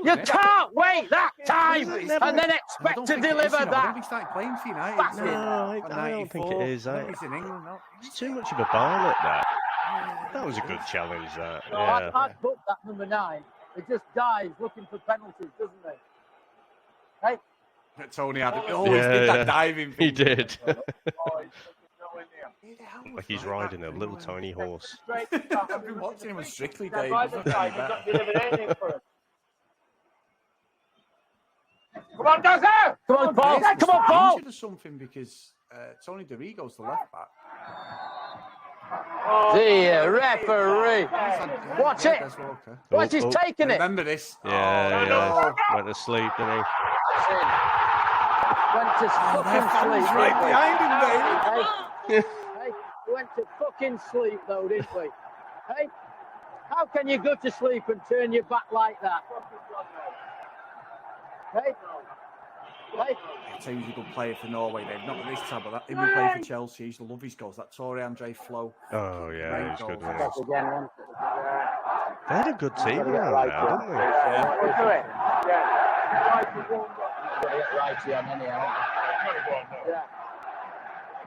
You can't wait that time and then expect to deliver that. He started playing for United. No, I don't think it is. He's in England now. It's too much of a barnet, that. That was a good challenge, that. No, I can't put that number 9. It just dies looking for penalties, doesn't it? Hey? Tony had it. Always did that diving thing. He did. Like he's riding a little tiny horse. I've been watching him on Strictly, Dave. Come on, Dazza! Come on, Paul! Come on, Paul! Or something because Tony DeRigo's the left back. The referee. Watch it. Watch, he's taking it. Remember this. Yeah. Went to sleep, didn't he? Went to fucking sleep. Right behind him, Dave. Hey, we went to fucking sleep, though, didn't we? Hey, how can you go to sleep and turn your back like that? Hey, hey. I'll tell you, he's a good player for Norway. They've not got this time, but that him who played for Chelsea, he used to love his goals. That Torre Andre Flo. Oh yeah, he's good. Again, They had a good team around now, didn't they? Yeah. We'll do it. Yeah. Righty on anyhow. Yeah.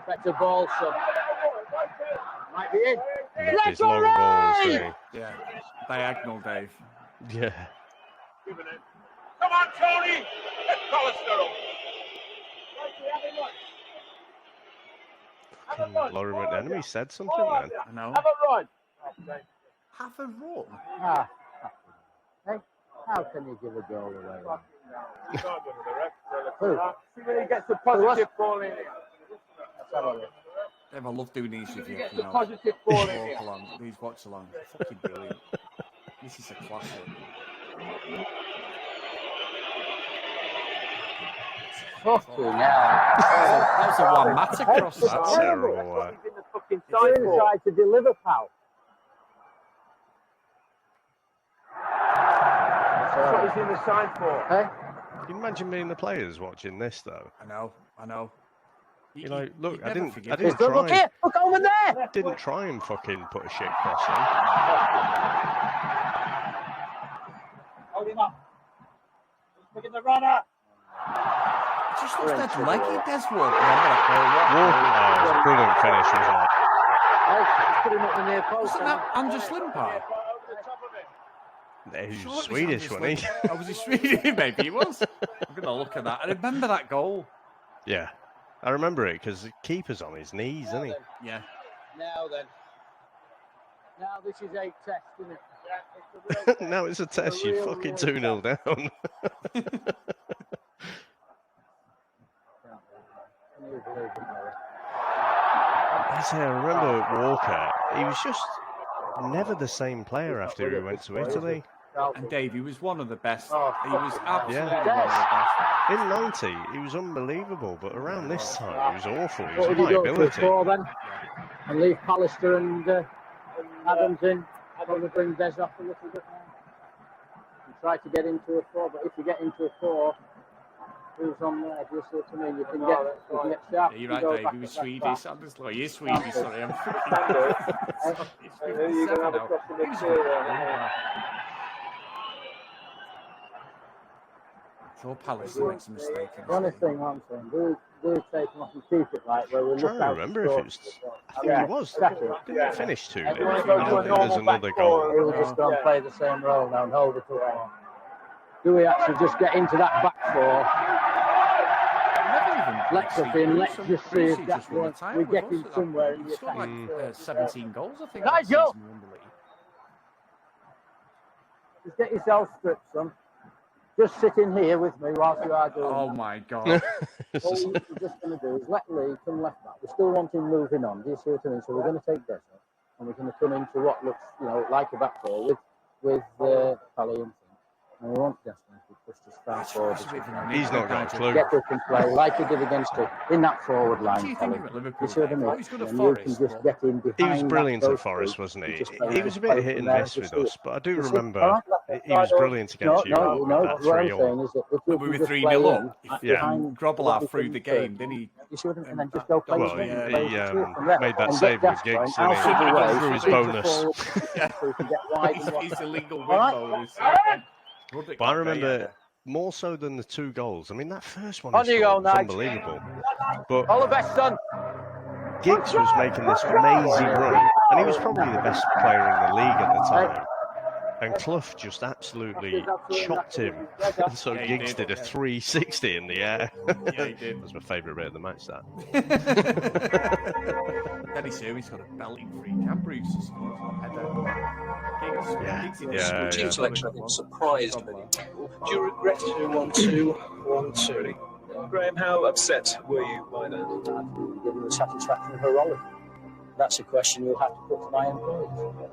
Better ball, son. Might be in. His long balls. Yeah. Diagonal, Dave. Yeah. Come on, Tony! Let's call it Laurie McEnemy said something then. I know. Have a run. Have a run? Ah. Hey, how can you give a goal away? Who? See when he gets the positive ball in. Let's have a look. I love doing these with you. Get the positive ball in here. These watch along. Fucking brilliant. This is a classic. Fucking hell. That was a one match across that. Terrible. He's in the fucking side to deliver, pal. That's what he's in the sign for. Hey? Can you imagine being the players watching this though? I know. You know, look, I didn't Look try. here, look over there. Didn't try and fucking put a shit cross in. Hold him up. Look at the runner. Just lost that leggy Deswood. It was a brilliant finish, wasn't it? He's putting up the near post. Wasn't that Anders Limpar? He was Swedish, wasn't he? Oh, was he Swedish? Maybe he was. I'm going to look at that. I remember that goal. Yeah. I remember it because the keeper's on his knees, isn't he? Yeah. Now then. Now this is a test, isn't it? Yeah, it's Now it's a test. You're fucking 2-0 down. I remember Walker. He was just never the same player after he went to Italy. And Dave, he was one of the best. He was absolutely one of the best. the In 90, he was unbelievable, but around this time, he was awful. He was What a would you go liability. for then? And leave Pallister and Adams in. Probably bring Des off a little bit more. And try to get into a 4, but if you get into a 4, who's on there? Do you see what I mean? You can get sharp. Yeah, you're right, Dave. He was Swedish. I'm just like, you're Swedish. Sorry, I'm freaking. He's 57 now. Sure, Palace makes a mistake. The only thing I'm saying, do take them off and keep it right where we I'm look trying to out. remember if it was. I think it was. Exactly. Didn't it finish 2-0? I Everyone don't go to a think there's normal another back goal. four. We'll just go and play the same role now and hold it up. Do we actually just get into that back four? Let's up in, let's just see if that's what we get in somewhere in the He's got attack. like 17 goals, I think. Right, Joe. Just get yourself stripped, son. Just sit in here with me whilst you are doing Oh that. my God. All we're just going to do is let Lee come left back. We still want him moving on. Do you see what I mean? So we're going to take Des off and we're going to come into what looks, like a back four with Pally and and we want Gaston to push to start forward. He's not got a clue. Get up and play like he did against it in that forward line. What do you think of Liverpool? You see what I mean? He's good at And you Forest, can just get in behind. He was brilliant that at Forest, wasn't he? He was a play bit hit and from there miss to with see us, it. but I do You see? remember All right, he was brilliant against you no, with that what I'm 3-0. saying is that if you We were just 3-0 play up. in, Yeah. behind Grobbelaar what through we the can game, do. didn't he? You see what I mean? And then just go play Well, straight, he play straight from there. made that And save get with Giggs, Gascoigne didn't he? out of the way, Through his into bonus. forward, so he can get wide and what- He's illegal win All right? bonus. But I remember more so than the 2 goals. I mean, that first one On he you scored go, was Nige. unbelievable. But All the best, son. Giggs was making this amazing run, and he was probably the best player in the league at the time. And Clough just absolutely chopped him. So Yeah, he Giggs did. did a 360 in the air. Yeah, he did. That's my favourite bit of the match, that. Denny Servy's got a belting free. Cam Bruce has scored a header. Giggs in Yeah, Team yeah. selection surprised many people. Do you regret 2-1-2-1-2? Graham, how upset were you by that? Given the satisfaction of her olive. That's a question you'll have to put to my employees.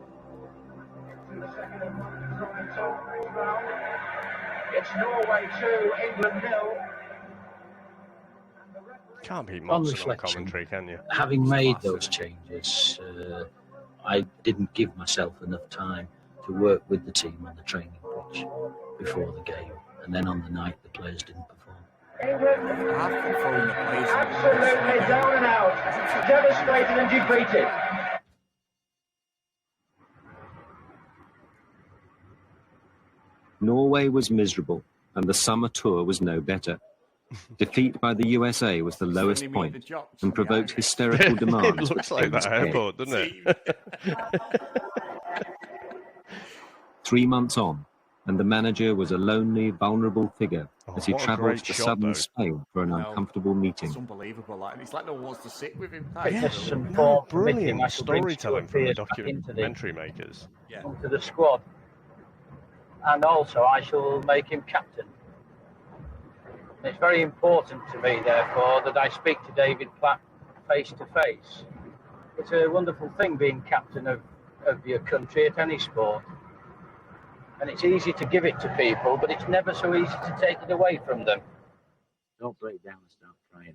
It's Norway 2, England 0. Can't be On Monson on reflection, commentary, can you? having made those changes, I didn't give myself enough time to work with the team on the training pitch before the game, and then on the night the players didn't perform. England absolutely down and out, devastated and defeated. Norway was miserable, and the summer tour was no better. Defeat by the USA was the lowest point and provoked hysterical demands. It looks like that airport, doesn't it? 3 months on, and the manager was a lonely, vulnerable figure as he what a travelled great to shot, southern though. Spain for an uncomfortable meeting. It's unbelievable. Like, it's like no one wants to sit with him. Fitness and form permitting, Brilliant I shall bring storytelling Stuart from the Pearce back into the documentary makers. into the squad, and also I shall make him captain. It's very important to me, therefore, that I speak to David Platt face to face, It's a wonderful thing being captain of your country at any sport. And it's easy to give it to people, but it's never so easy to take it away from them. Don't break down and start crying.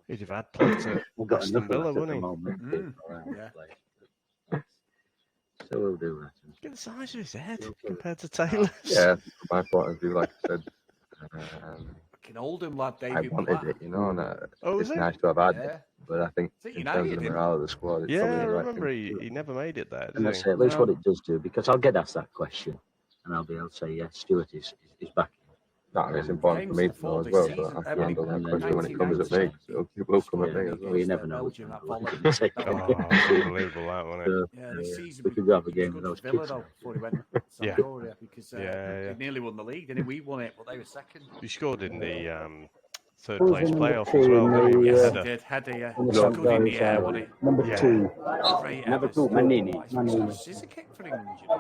He'd have had plenty of Aston Villa, wouldn't he? So we'll do that. Look at the size of his head compared to Taylor's. Yeah, from my point of view, like I said, Fucking Oldham lad, I David wanted Black. it, you know, and Oh, it's is it? nice to have had Yeah. it. But I think Is it in terms of United, the isn't morale of the squad, it's Yeah, probably I the right remember thing to do. he never made it there, And did that's he? at least what it does do, because I'll get asked that question, and I'll be able to say, yes, Stuart is back. No, and it's important for me to know as well, so I have to handle that question when it comes at me. So people will come at me as well. Well, you never know. Belgium, that volley. Oh, unbelievable that, wasn't it? Yeah, this season we could have a game he with was those good for Villa kids. though before he went to Yeah. Sampdoria because Yeah. he nearly won the league, didn't he? We won it, but they were second. He scored in the third Who's place the number playoff two as well, in didn't he? the, With Yes, the he header. did. Header, yeah. In the Good in the Sampdoria air, side. wasn't it? Number Yeah. 2. Great Number headers. 2, Manini. Scissor kick for England, you know.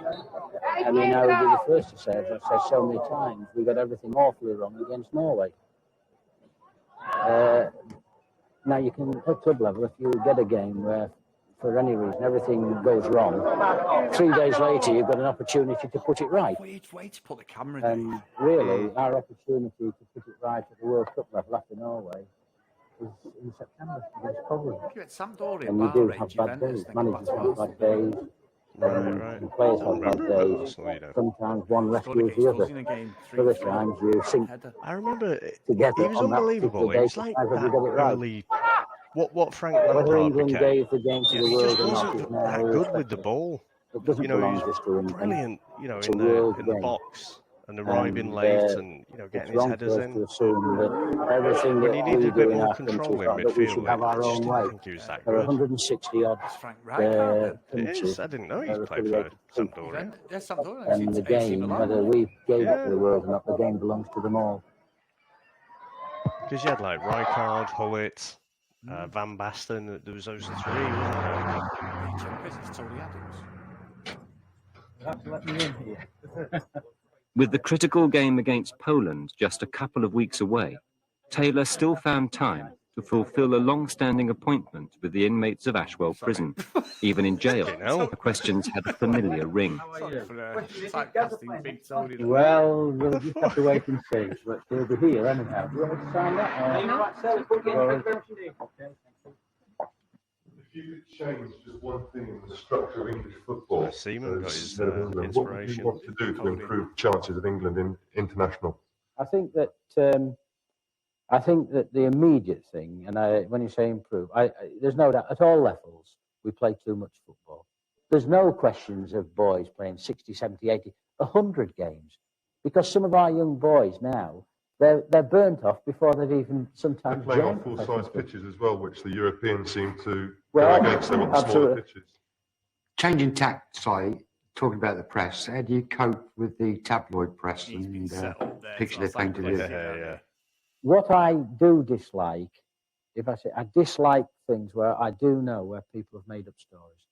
I mean, I would be the first to say, as I've said so many times, we got everything awfully wrong against Norway. Now, you can, at club level, if you get a game where, for any reason, everything goes wrong, 3 days later, you've got an opportunity to put it right. Way to put the camera And down. really, our opportunity to put it right at the World Cup level after Norway is in September against Poland. You had Sampdoria, And you do have Bahrain, bad Juventus, days. then Managers come have back bad days. Right. And players have bad Remember it, days. you know. Sometimes one to rescues against the us other. in a game, Other 3-3. times you sink Header. I remember together he was on that unbelievable. particular It was day. like Sometimes we get it that right. early. What Frank Whether Lampard England became. gave the game to the He world just or not wasn't is that now good with the irrespective. ball. It doesn't You know, he belong was just to England. brilliant. You know, It's in a world the game. box and arriving And, late and you know It's getting his wrong headers for us in. to assume that everything When that you we needed a do bit in more our country control in that we should midfield, have I our just own didn't way. think he was that There are good. 160 odd That's Frank Rijkaard. It is. countries I didn't know that he are played for affiliated to Sampdoria. There's Sampdoria. And the game, whether we gave it to the world or not, the game belongs to them all. Because you had like Rijkaard, Hullet, Van Basten. There was those three, wasn't there? It's Tony Adams. Let me in here. With the critical game against Poland just a couple of weeks away, Taylor still found time to fulfill a long-standing appointment with the inmates of Ashwell Prison. Even in jail, the questions had a familiar ring. Sorry for typecasting Big Tony. Well, we'll just have to wait and see. But they'll be here anyhow. Do you want me to sign that? If you could change just one thing in the structure of English football, Seaman got his what would you inspiration. want to do to improve chances of England in international? I think that the immediate thing, and when you say improve, there's no doubt at all levels we play too much football. There's no questions of boys playing 60, 70, 80, 100 games, because some of our young boys now they're burnt off before they've even sometimes They're playing on joined full-size pitches as well, which the Europeans seem to Well, go against. They want the smaller absolutely. pitches. Changing tack slightly, talking about the press, how do you cope with the tabloid press and picture they paint of you? Yeah. What I do dislike, if I say I dislike things where I do know where people have made up stories.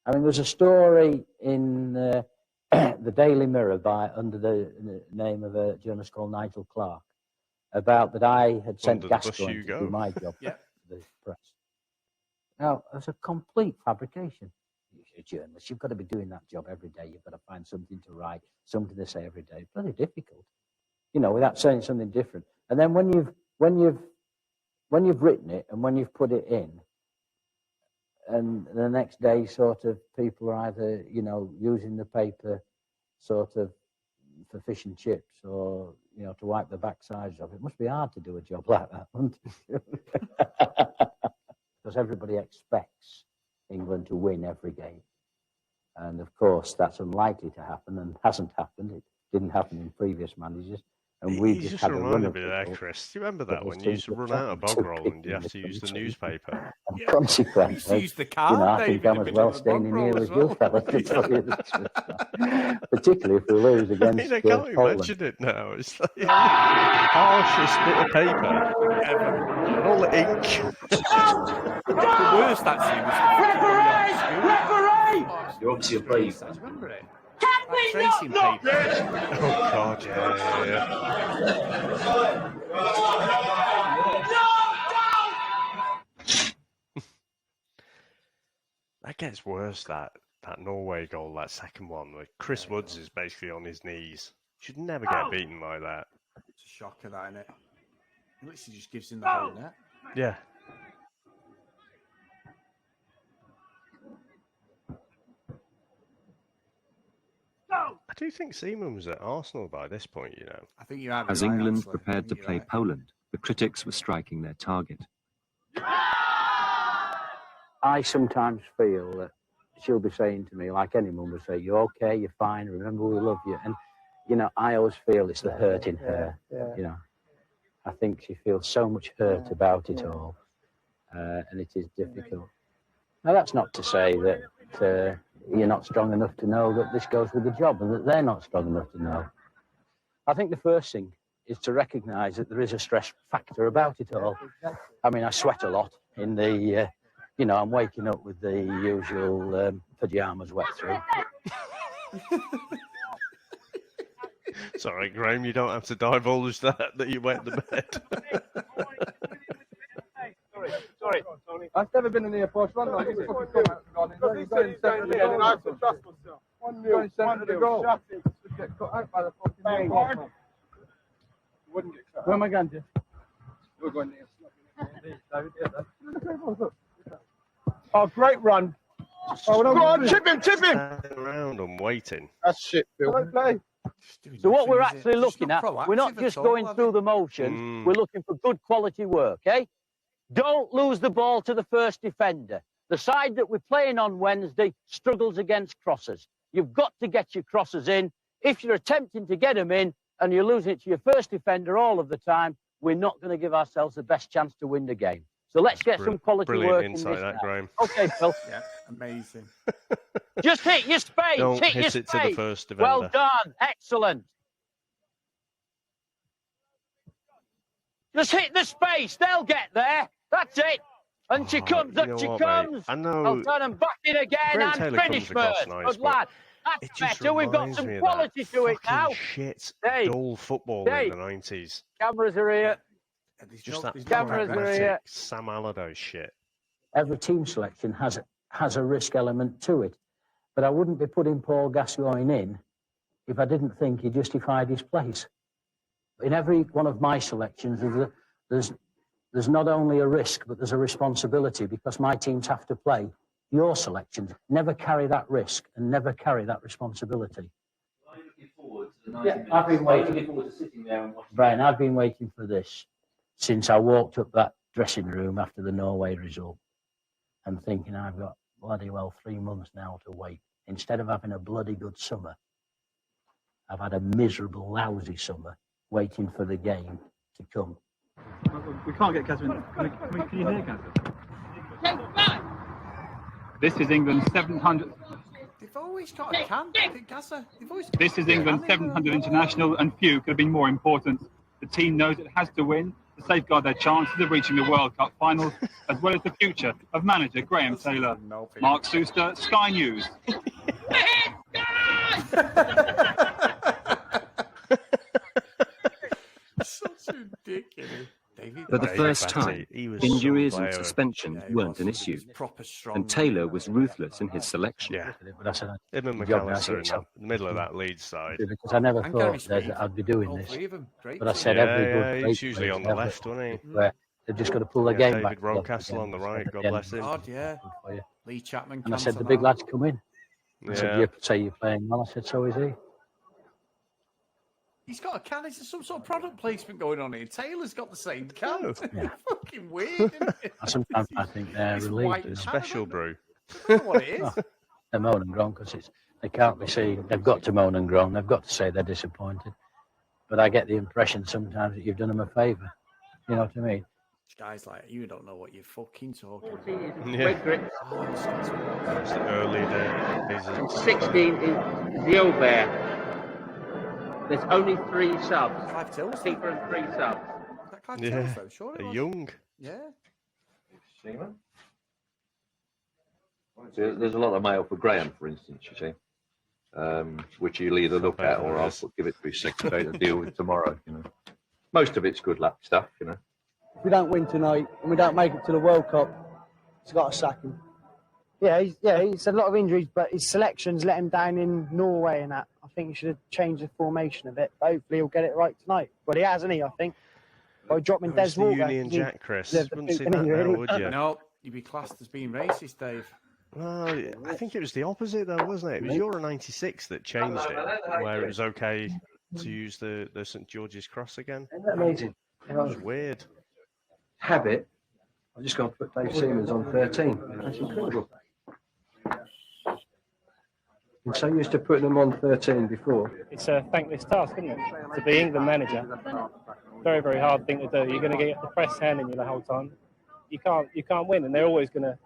I mean, there's a story in the Daily Mirror under the name of a journalist called Nigel Clark about that I had sent Under the bush Gascoigne you to go. do my job Yeah. for the press. Now, it's a complete fabrication. You're a journalist. You've got to be doing that job every day. You've got to find something to write, something to say every day. It's bloody difficult, without saying something different. And then when you've written it and when you've put it in, and the next day, sort of, people are either, using the paper, sort of, for fish and chips, or to wipe the backsides of it. It must be hard to do a job like that, wouldn't it? Because everybody expects England to win every game, and of course that's unlikely to happen, and hasn't happened. It didn't happen in previous managers. And we You just had a run reminded of me of football that, Chris. Do you remember that that when was you used to taken run to out of bog took roll and you have to use the newspaper? And Yeah. consequently, We used to use the card, I think David, I'm in as the well middle of the staying bog in roll here as as well. you fellas, to tell you the truth. Particularly if we lose I against mean, I can't Poland. imagine it now. It's like the harshest bit of paper. And all the ink. The worst actually was Referee! You're obviously a brave I man. remember it. That tracing paper. Oh, God, yeah. gets worse, that Norway goal, that second one, where Chris Woods is basically on his knees. Should never get beaten like that. It's a shocker, that, isn't it? He literally just gives him the whole net. Yeah. I do think Seaman was at Arsenal by this point, you know. I think you have. As England prepared to play Poland, the critics were striking their target. I sometimes feel that she'll be saying to me, like any mum would say, "You're okay, you're fine, remember we love you." And, you know, I always feel it's the hurt in her, you know. I think she feels so much hurt about it all, and it is difficult. Now, that's not to say that you're not strong enough to know that this goes with the job and that they're not strong enough to know. I think the first thing is to recognise that there is a stress factor about it all. I mean, I sweat a lot in the, you know, I'm waking up with the usual pyjamas wet through. Sorry, Graham, you don't have to divulge that you wet the bed. Sorry. I've never been in the airport. Run like this. Fucking come out. I have to trust myself. 1-0. Get cut out by the fucking ball. Wouldn't get cut out. Where am I going to? We're going there. Oh, great run. Oh, go on, chip him. Standing around and waiting. That's shit, Phil. Play. So what we're actually looking at, we're not just going through the motions, we're looking for good quality work, eh? Don't lose the ball to the first defender. The side that we're playing on Wednesday struggles against crosses. You've got to get your crosses in. If you're attempting to get them in and you're losing it to your first defender all of the time, we're not going to give ourselves the best chance to win the game. So let's get some quality work in this now. Graham. Okay, Phil. Yeah, amazing. Just hit your space. Don't hit your hit space. it to the first defender. Well done. Excellent. Just hit the space. They'll get there. That's it. And she comes. You know She what, comes. mate? I know. Well done and back it again Graham and Taylor finish comes across first. nice, Good but lad. it That's just better. We've got reminds some me of quality that to it now. fucking shit, Dave. dull football Dave. in the 90s. Cameras are here. Just that Cameras are here. Sam Allardyce shit. Every team selection has a risk element to it. But I wouldn't be putting Paul Gascoigne in if I didn't think he justified his place. In every one of my selections, there's not only a risk, but there's a responsibility because my teams have to play. Your selections never carry that risk and never carry that responsibility. Yeah, I've been waiting forward to sitting there and watching. Brian, I've been waiting for this since I walked up that dressing room after the Norway result and thinking I've got bloody well 3 months now to wait. Instead of having a bloody good summer, I've had a miserable, lousy summer waiting for the game to come. We can't get Catherine. Can you hear Catherine? This is England's 700. They've always got a can. This is England's 700 international, and few could have been more important. The team knows it has to win to safeguard their chances of reaching the World Cup finals, as well as the future of manager Graham Taylor. Mark Suster, Sky News. Such ridiculous. For the first time, injuries and suspensions weren't an issue, and Taylor was ruthless in his selection. Yeah, him and McAllister in the middle of that Leeds side. Because I never thought that I'd be doing this. But I said every good he's usually on the left, wasn't he? Where they've just got to pull their game back. David Rocastle on the right, God bless him. God, yeah. Lee Chapman. And I said, the big lads come in. I said, you say you're playing well. I said, so is he. He's got a can. Is there some sort of product placement going on here? Taylor's got the same can. Yeah. Fucking weird, isn't it? Sometimes I think they're relieved. Special brew. I don't know what it is. Oh, they're moan and groan because they can't be seen. They've got to moan and groan. They've got to say they're disappointed. But I get the impression sometimes that you've done them a favour. You know what I mean? Guys like you don't know what you're fucking talking about. Yeah. It's the early days. 16 is the old bear. There's only 3 subs. Clive Tills? Keeper and 3 subs. Is that Clive Tills, though? Sure it was. Young. Yeah. Seaman? There's a lot of mail for Graham, for instance, you see, which you'll either look at or I'll give it to his secretary to deal with tomorrow, you know. Most of it's good luck stuff, you know. If we don't win tonight and we don't make it to the World Cup, it's got to sack him. he's a lot of injuries, but his selections let him down in Norway and that. I think he should have changed the formation a bit. But hopefully he'll get it right tonight. Well, he has, hasn't he? I think by dropping Des Walker. Union Jack, Chris. Wouldn't see that now, would you? No, you'd be classed as being racist, Dave. Well, I think it was the opposite, though, wasn't it? It was Euro '96 that changed it, where it was okay to use the St George's Cross again. Isn't that amazing? It was weird. Habit. I'm just going to put Dave Seaman's on 13. That's incredible. I'm so used to putting them on 13 before. It's a thankless task, isn't it? To be England manager. Very, very hard thing to do. You're going to get the press handing you the whole time. You can't win, and they're always going to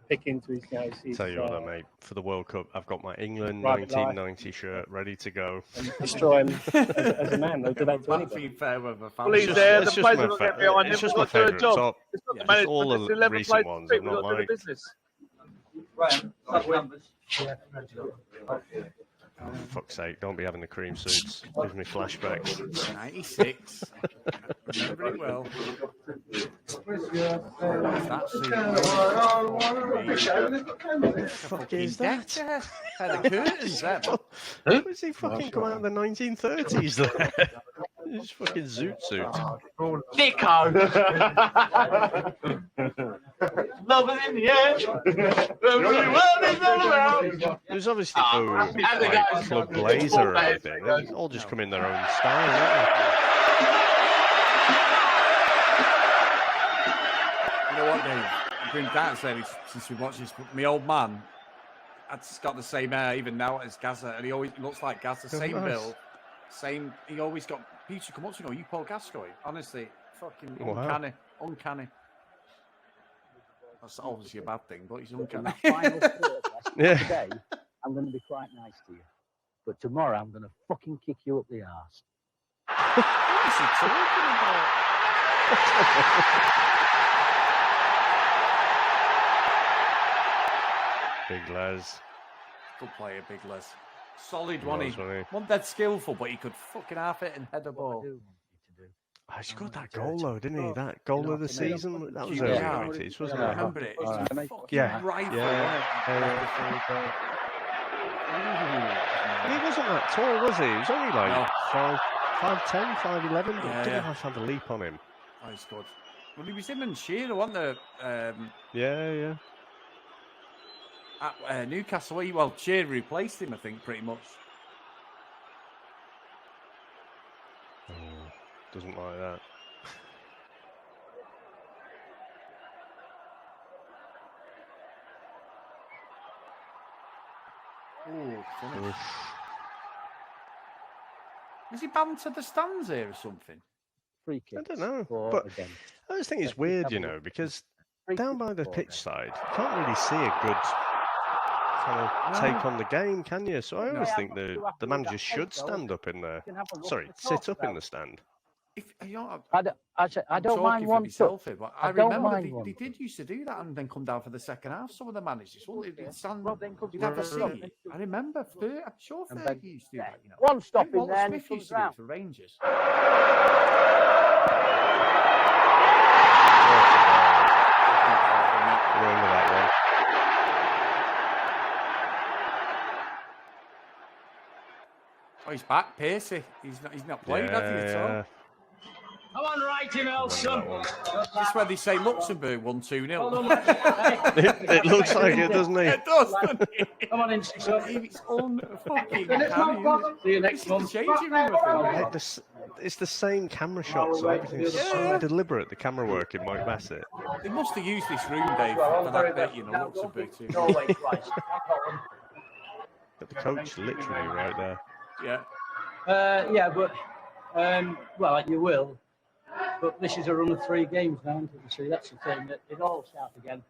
pick into his nose. Tell you what, mate. For the World Cup, I've got my England 1990 shirt ready to go. And destroy him as a man. They'll do that to anybody. Please, there, the players will get behind him. It's just my We've got to do a favourite job. top. It's not the Just management, all it's the 11 recent players ones to I've speak. We've not got to do the liked. business. Oh, for fuck's sake, don't be having the cream suits. Gives me flashbacks. 96. Remember it well. What the fuck is that? The curtains there. Was he fucking come out of the 1930s there? Just fucking zoot suit. Dicko! Love it in the air. It was obviously no like, club blazer or anything. They all just come in their own style, don't You know what, Dave? Grim Dad said since we watched this, my old man has got the same hair even now as Gaza, and he always looks like Gaza. Same nice. build, same. He always got. People should come up to you, you Paul Gascoigne. Honestly, fucking Wow. uncanny. That's obviously a bad thing, but he's In uncanny. that final third, Yeah. today, I'm going to be quite nice to you. But tomorrow, I'm going to fucking kick you up the arse. What is he talking about? Big Les. Good player, Big Les. Solid He one. was, wasn't he? Wasn't that skillful, but he could fucking half it and head a ball. Oh, he scored that goal though, didn't he? That goal of the season. That was early Yeah. 90s, wasn't I it? remember it. It was a fucking Yeah. rifle. And he wasn't that tall, was he? He was only like No. 5'10", 5'11", but Yeah, didn't yeah. have to have a leap on him. Oh, he's good. Well, he was him and Shearer, wasn't there? Yeah. At Newcastle. Well, Shearer replaced him, I think, pretty much. Doesn't like that. Oh, finish. Oof. Is he banned to the stands here or something? Free I kicks. don't know, for but again. I just think it's weird, you know, because down by the pitch side, you can't really see a good kind of take on the game, can you? So I always think the manager should stand up in the sit up in the stand. I don't mind one myself touch. here, but I I don't remember mind one they did used to do that and then come down for the second half. Some of the managers, wouldn't they? They'd stand, they'd have a seat. I remember. I'm sure Fergie used to do that. You know, One stop I think in there and Walter he Smith used comes to do it round. for Rangers. Remember that one. Oh, he's back, Pacey. He's not played, has he, at all? Come on, right him, Elson. That's where they say Luxembourg won 2-0. It looks like it, doesn't it? It does, doesn't it? Come on in, It's unfucking See you next month. changing room, I think. It's the same camera shots and everything's so deliberate, the camera work in Mike Bassett. They must have used this room, Dave, for that bit, you know, Luxembourg too. But the coach literally right there. Yeah. Yeah, but well, you will. But this is a run of 3 games now, isn't it? You see, that's the thing. That it all starts again.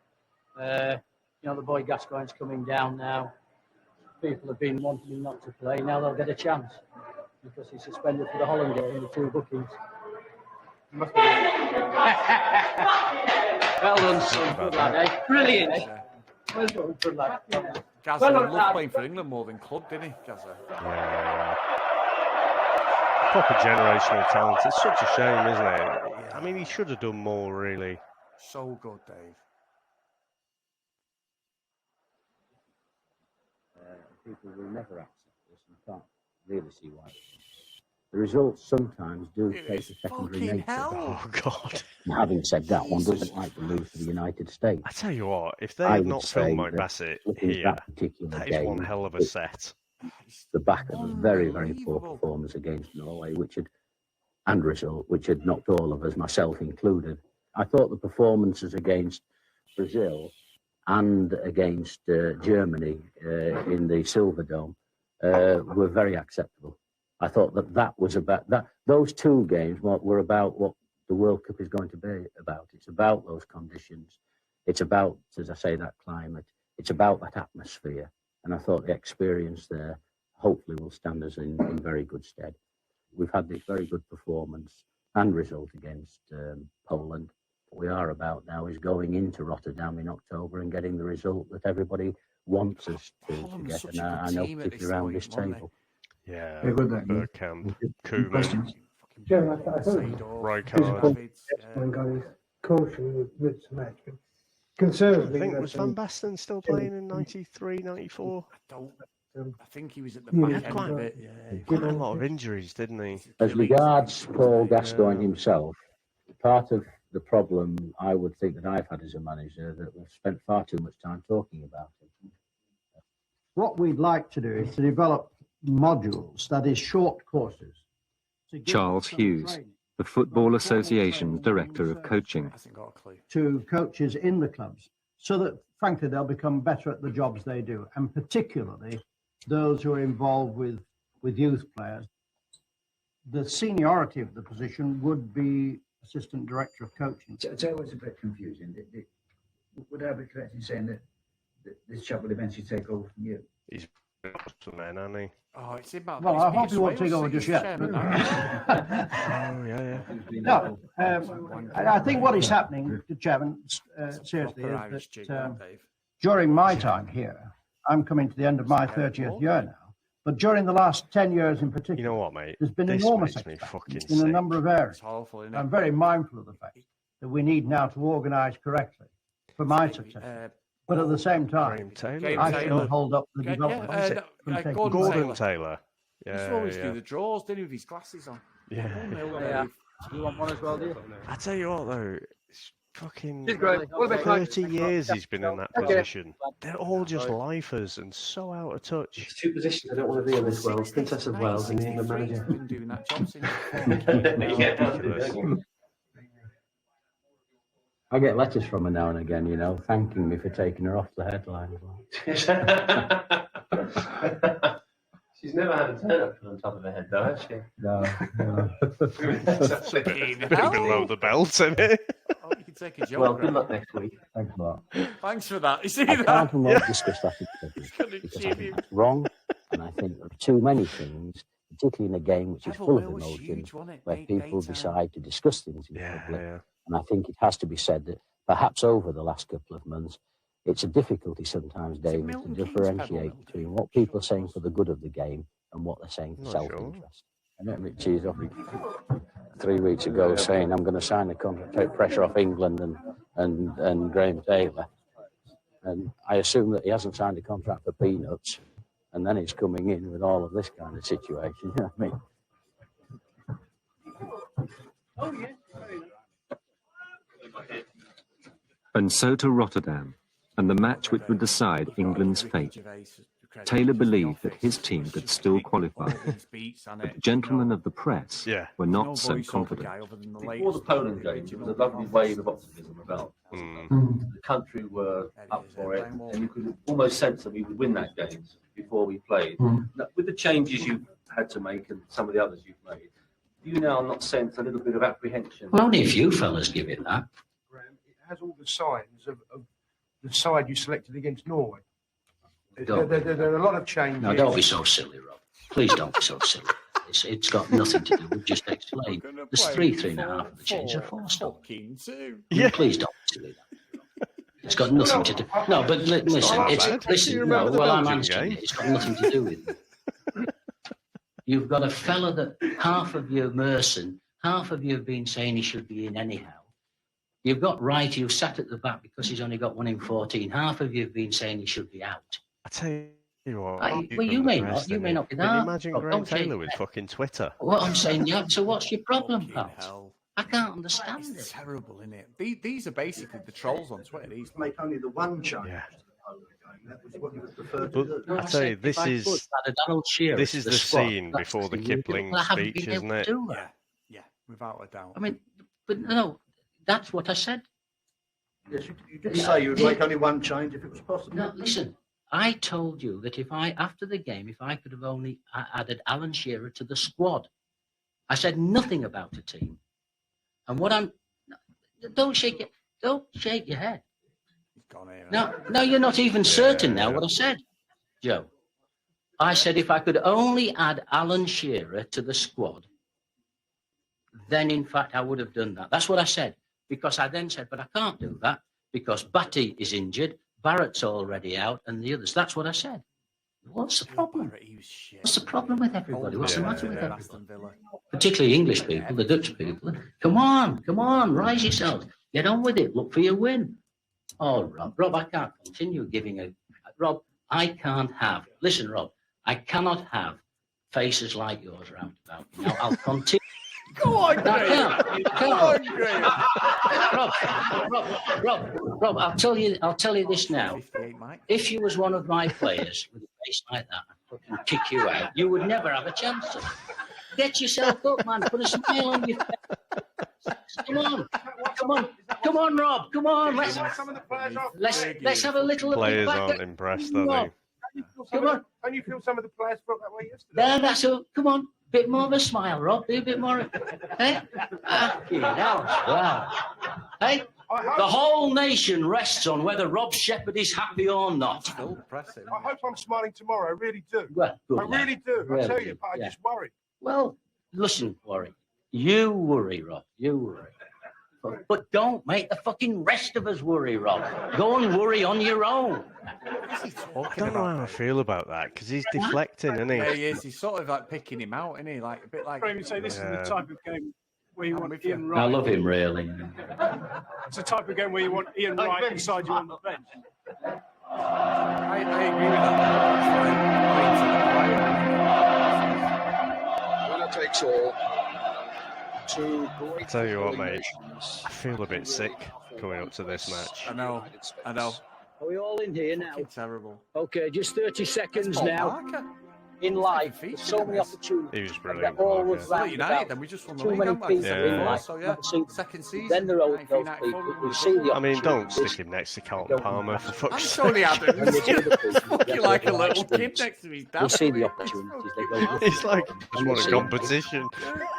You know, the boy Gascoigne's coming down now. People have been wanting him not to play. Now they'll get a chance because he's suspended for the Holland game and the 2 bookings. Well done, son. Good lad, eh? Brilliant. Well done, good lad. Gazza Well done, loved lad. playing for England more than club, didn't he, Gazza? Yeah. Proper generational talent. It's such a shame, isn't it? I mean, he should have done more, really. So good, Dave. people will never accept this and can't really see why. The results sometimes do take a secondary nature. Oh, God. And having said that, one doesn't like to lose to the United States. I tell you what, if they had not filmed Mike Bassett here, that is one hell of a set. The back of a very, very poor performance against Norway, which had knocked all of us, myself included. I thought the performances against Brazil and against Germany in the Silver Dome were very acceptable. I thought that was about that. Those two games were about what the World Cup is going to be about. It's about those conditions. It's about, as I say, that climate. It's about that atmosphere. And I thought the experience there hopefully will stand us in very good stead. We've had this very good performance and result against Poland. What we are about now is going into Rotterdam in October and getting the result that everybody wants us to get. And I know particularly around this table. Yeah, Bergkamp, Koeman, Chairman, I thought Rijkaard. got his caution with some match, but concerns me. I think was Van Basten still playing in 93, 94? I think he was at the back end quite, of it. quite a lot of injuries, didn't he? As regards Paul Gascoigne himself, part of the problem I would think that I've had as a manager that we've spent far too much time talking about him. What we'd like to do is to develop modules, that is short courses. Charles Hughes, the Football Association's Director of Coaching. To coaches in the clubs, so that, frankly, they'll become better at the jobs they do, and particularly those who are involved with youth players. The seniority of the position would be Assistant Director of Coaching. I tell you what's a bit confusing. Would I be correct in saying that this chap will eventually take over from you? He's a man, hasn't he? Oh, it's about. Well, I hope he won't take over just yet. Oh, yeah. No, I think what is happening, Chairman, seriously, is that during my time here, I'm coming to the end of my 30th year now, but during the last 10 years in particular, you know what, mate? There's been This enormous makes me fucking expansion in a number of areas. Awful, isn't it? I'm very mindful of the fact that we need now to organise correctly for my success. But at the same time, I shouldn't hold up the development. Gordon Taylor. He used to always do the draws, didn't he, with his glasses on? Yeah. You want one as well, do you? I tell you what, though, it's fucking He's great. What about 30 years he's been in that position. They're all just lifers and so out of touch. There's two positions I don't want to be in this world: Princess of Wales and the England manager. Been doing that job since. I get letters from her now and again, thanking me for taking her off the headlines. She's never had a turn up on top of her head, though, has she? No. That's a bit below the belt, isn't it? Oh, you can take a joke. Well, good luck next week. Thanks a lot. Thanks for that. You see I that? can't and won't discuss that because I think it's wrong, and I think there are too many things, particularly in a game which is full of emotions, where people decide to discuss things in public. Yeah. And I think it has to be said that perhaps over the last couple of months, it's a difficulty sometimes, David, to differentiate between what people are saying for the good of the game and what they're saying for self-interest. I met Richie's off 3 weeks ago saying, I'm going to sign the contract, take pressure off England and Graham Taylor. And I assume that he hasn't signed a contract for peanuts, and then he's coming in with all of this kind of situation. You know what I mean? And so to Rotterdam, and the match which would decide England's fate. Taylor believed that his team could still qualify, but the gentlemen of the press were not so confident. Before the Poland game, there was a lovely wave of optimism about the country were up for it, and you could almost sense that we would win that game before we played. Now, with the changes you've had to make and some of the others you've made, do you now not sense a little bit of apprehension? Well, only a few fellas give it that. It has all the signs of the side you selected against Norway. There are a lot of changes. No, don't be so silly, Rob. Please don't be so silly. It's got nothing to do with just explain. There's 3.5 of the change are 4 stop. Yeah. Please don't be silly. It's got nothing to do. No, but listen. I'm answering it. It's got nothing to do with it. You've got a fella that half of you Merson, half of you have been saying he should be in anyhow. You've got Wright, who sat at the back because he's only got 1 in 14. Half of you have been saying he should be out. I tell you You may not be that. Can you imagine Rob, Graham don't shake Taylor with your head. fucking Twitter? Well, I'm saying, yeah. So what's your problem, pal? I can't understand it. It's terrible, isn't it? These are basically the trolls on Twitter. These Make only the one change. Yeah. That was what you would prefer to But do. I tell you, this is the scene before the Kipling speech, isn't it? Yeah, without a doubt. I mean, but no, that's what I said. Yes, you did say you would make only one change if it was possible. No, listen. I told you that after the game, if I could have only added Alan Shearer to the squad, I said nothing about the team. And don't shake your head. He's gone here. No, you're not even certain now what I said, Joe. I said if I could only add Alan Shearer to the squad, then in fact I would have done that. That's what I said. Because I then said, but I can't do that because Batty is injured, Barrett's already out, and the others. That's what I said. What's the problem? What's the problem with everybody? What's the matter with everybody? Particularly English people, the Dutch people. Come on, rise yourselves. Get on with it. Look for your win. Oh, Rob, I can't continue giving Rob, I can't have. Listen, Rob, I cannot have faces like yours around about me. Now, I'll continue. Go on, Graham. Go on, Graham. Rob, I'll tell you this now. If you was one of my players with a face like that, I'd fucking kick you out. You would never have a chance to. Get yourself up, man. Put a smile on your face. Come on, Rob. Come on. Let's have a little. Players aren't impressed, are they? Come on. Can you feel some of the players felt that way yesterday? No, that's all. Come on. Bit more of a smile, Rob. Be a bit more. Hey? Wow. Hey? The whole nation rests on whether Rob Shepherd is happy or not. I hope I'm smiling tomorrow. I really do. Well, good I really do. I tell you, but I just worry. Well, listen, worry. You worry, Rob. You worry. But don't make the fucking rest of us worry, Rob. Go and worry on your own. I don't know how I feel about that because he's deflecting, isn't he? Yeah, he is. He's sort of like picking him out, isn't he? Like a bit like. Graham, you say this is the type of game where you want Ian I Wright. love him, really. It's the type of game where you want Ian Wright beside you on the bench. I agree with that. Winner takes all. Two I great tell you what, footballing mate, nations. I feel a bit sick coming up to this match. I know. Are we all in here now? Terrible. Okay, just 30 seconds Paul now. Parker. In life, there's so many opportunities. He was brilliant. They're always Parker. Well, round United, about. then we just won the Too league, many haven't we? people Yeah. in life. So, yeah, Never seen second season. Then there are those 1994, people who see the I mean, don't opportunities. stick him next to Carlton Palmer, for fuck's I'm sake. Tony Adams. Fucking like a little kid next to me. They see the opportunities. They go. It's like, just want a competition.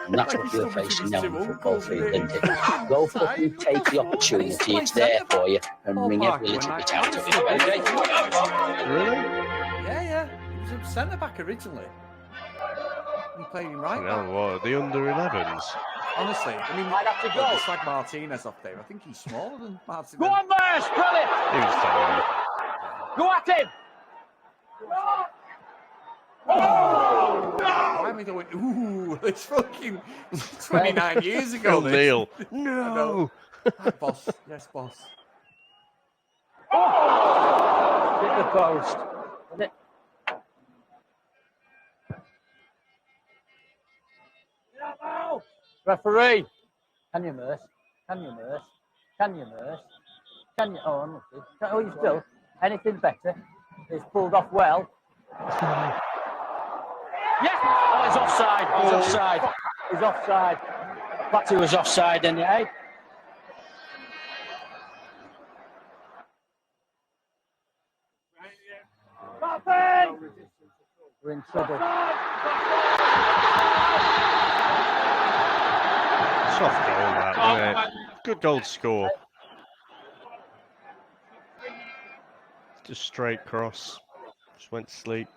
And that's what you're facing now on the football field, isn't it? Go fucking take the opportunity. It's there for you and wring every little bit out of it. Okay? Really? Yeah. He was a centre back originally. He played him right back. No, what? The under 11s? Honestly, I mean, I'd have to go. it's like Martinez up there. I think he's smaller than Martinez. Go on, there, spell it. He was tiny. Go at him. Why am I going, ooh, it's fucking 29 years ago. Phil Neal. No. Boss. Yes, boss. Hit the post. Referee. Can you nurse? Can you nurse? Can you nurse? Can you? Oh, unlucky. Oh, you still? Anything better? It's pulled off well. Yeah! Oh, he's offside. He's offside. He's offside. Batty was offside, didn't he, eh? Batty! We're in trouble. Soft goal, that, wasn't it? Good goal to score. Just straight cross. Just went to sleep.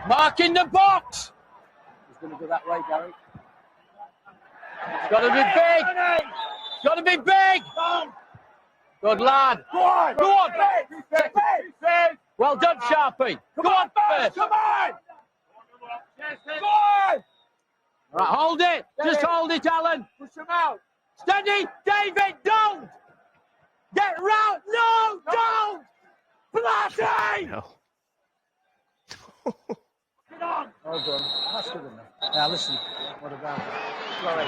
Mark in the box! He's going to go that way, Gary. It's got to be big! It's got to be big! Good lad! Go on! Go on! Well done, Sharpie! Come on, first! Come on! Go on! Right, hold it! Just hold it, Alan! Push him out! Steady, David, don't! Get round! No, don't! Bloody! No. Get on! Well done. That's good enough. Now listen, what about Florey?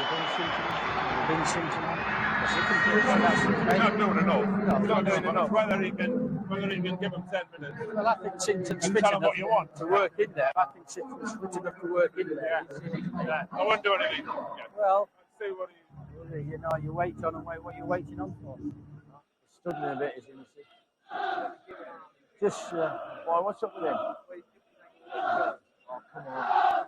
Vincent tonight? He's not doing enough. He's not doing enough. Whether he can give him 10 minutes. Well, I think Sinton's fit Tell him enough what you want. to work in there. I think Sinton's fit enough to work in there. Yeah. I wouldn't do anything. Well, See what he... you know, you wait on and wait. What are you waiting on for? Studying a bit, is he? Just, boy, what's up with him? Oh, come on.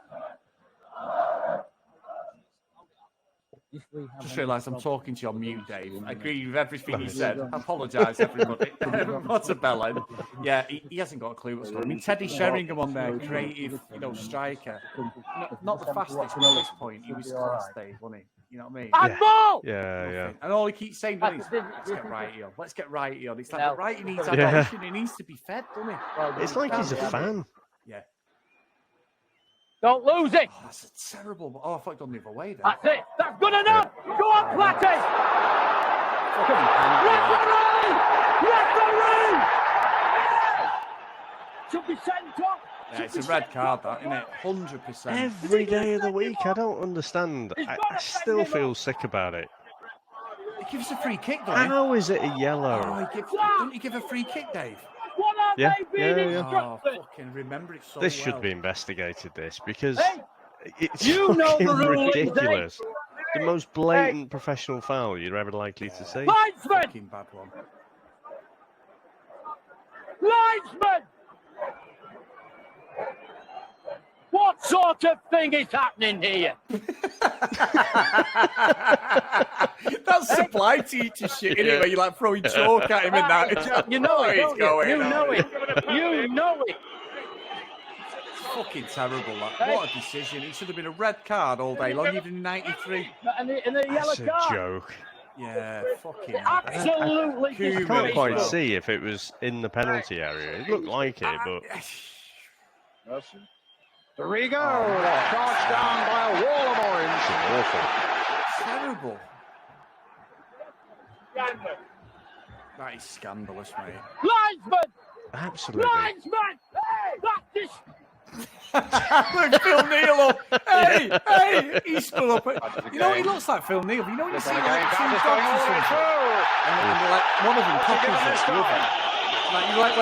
Just realised I'm talking to you on mute, Dave. I agree with everything you said. I apologise, everybody. What a bellend. Yeah, he hasn't got a clue what's going on. I mean, Teddy Sheringham on there, creative, striker. Not the fastest at this point. He was class, Dave, wasn't he? You know what I mean? Yeah. And all he keeps saying is, let's get Righty on. Let's get Righty on. It's like, but Righty needs adoration. He needs to be fed, doesn't he? It's like he's a fan. Yeah. Don't lose it! Oh, that's a terrible... Oh, I thought I'd gone the other way there. That's it! That's good enough! Go on, Platty! Referee! Should be sent off! Yeah, it's a red card, that, isn't it? 100%. Every day of the week, I don't understand. I still feel sick about it. He gives a free kick, doesn't he? How is it a yellow? Don't he give a free kick, Dave? Yeah. Oh, fucking remember it so This well. should be investigated, because it's you know fucking the rule, ridiculous. The most blatant professional foul you're ever likely to see. Linesman! Fucking bad one. Linesman! What sort of thing is happening here? That's supply teacher shit, isn't it? Where you like throwing chalk at him and that. You know it, He's don't going you? You on. know it. You know it. It's fucking terrible, that. What a decision. It should have been a red card all day long, even in 93. And a yellow That's a card. joke. Yeah, fucking Absolutely I can't disgraceful. quite see if it was in the penalty area. It looked like it, but... Dorigo, charged down by a wall of orange. Awful. Terrible. That is scandalous, mate. Linesman! Absolutely. Linesman! That's this. Look, Phil Neal up. Hey, he stood up. You know what he looks like, Phil Neal? You know when you see like two dogs or something? And like one of them copies the other. Like you like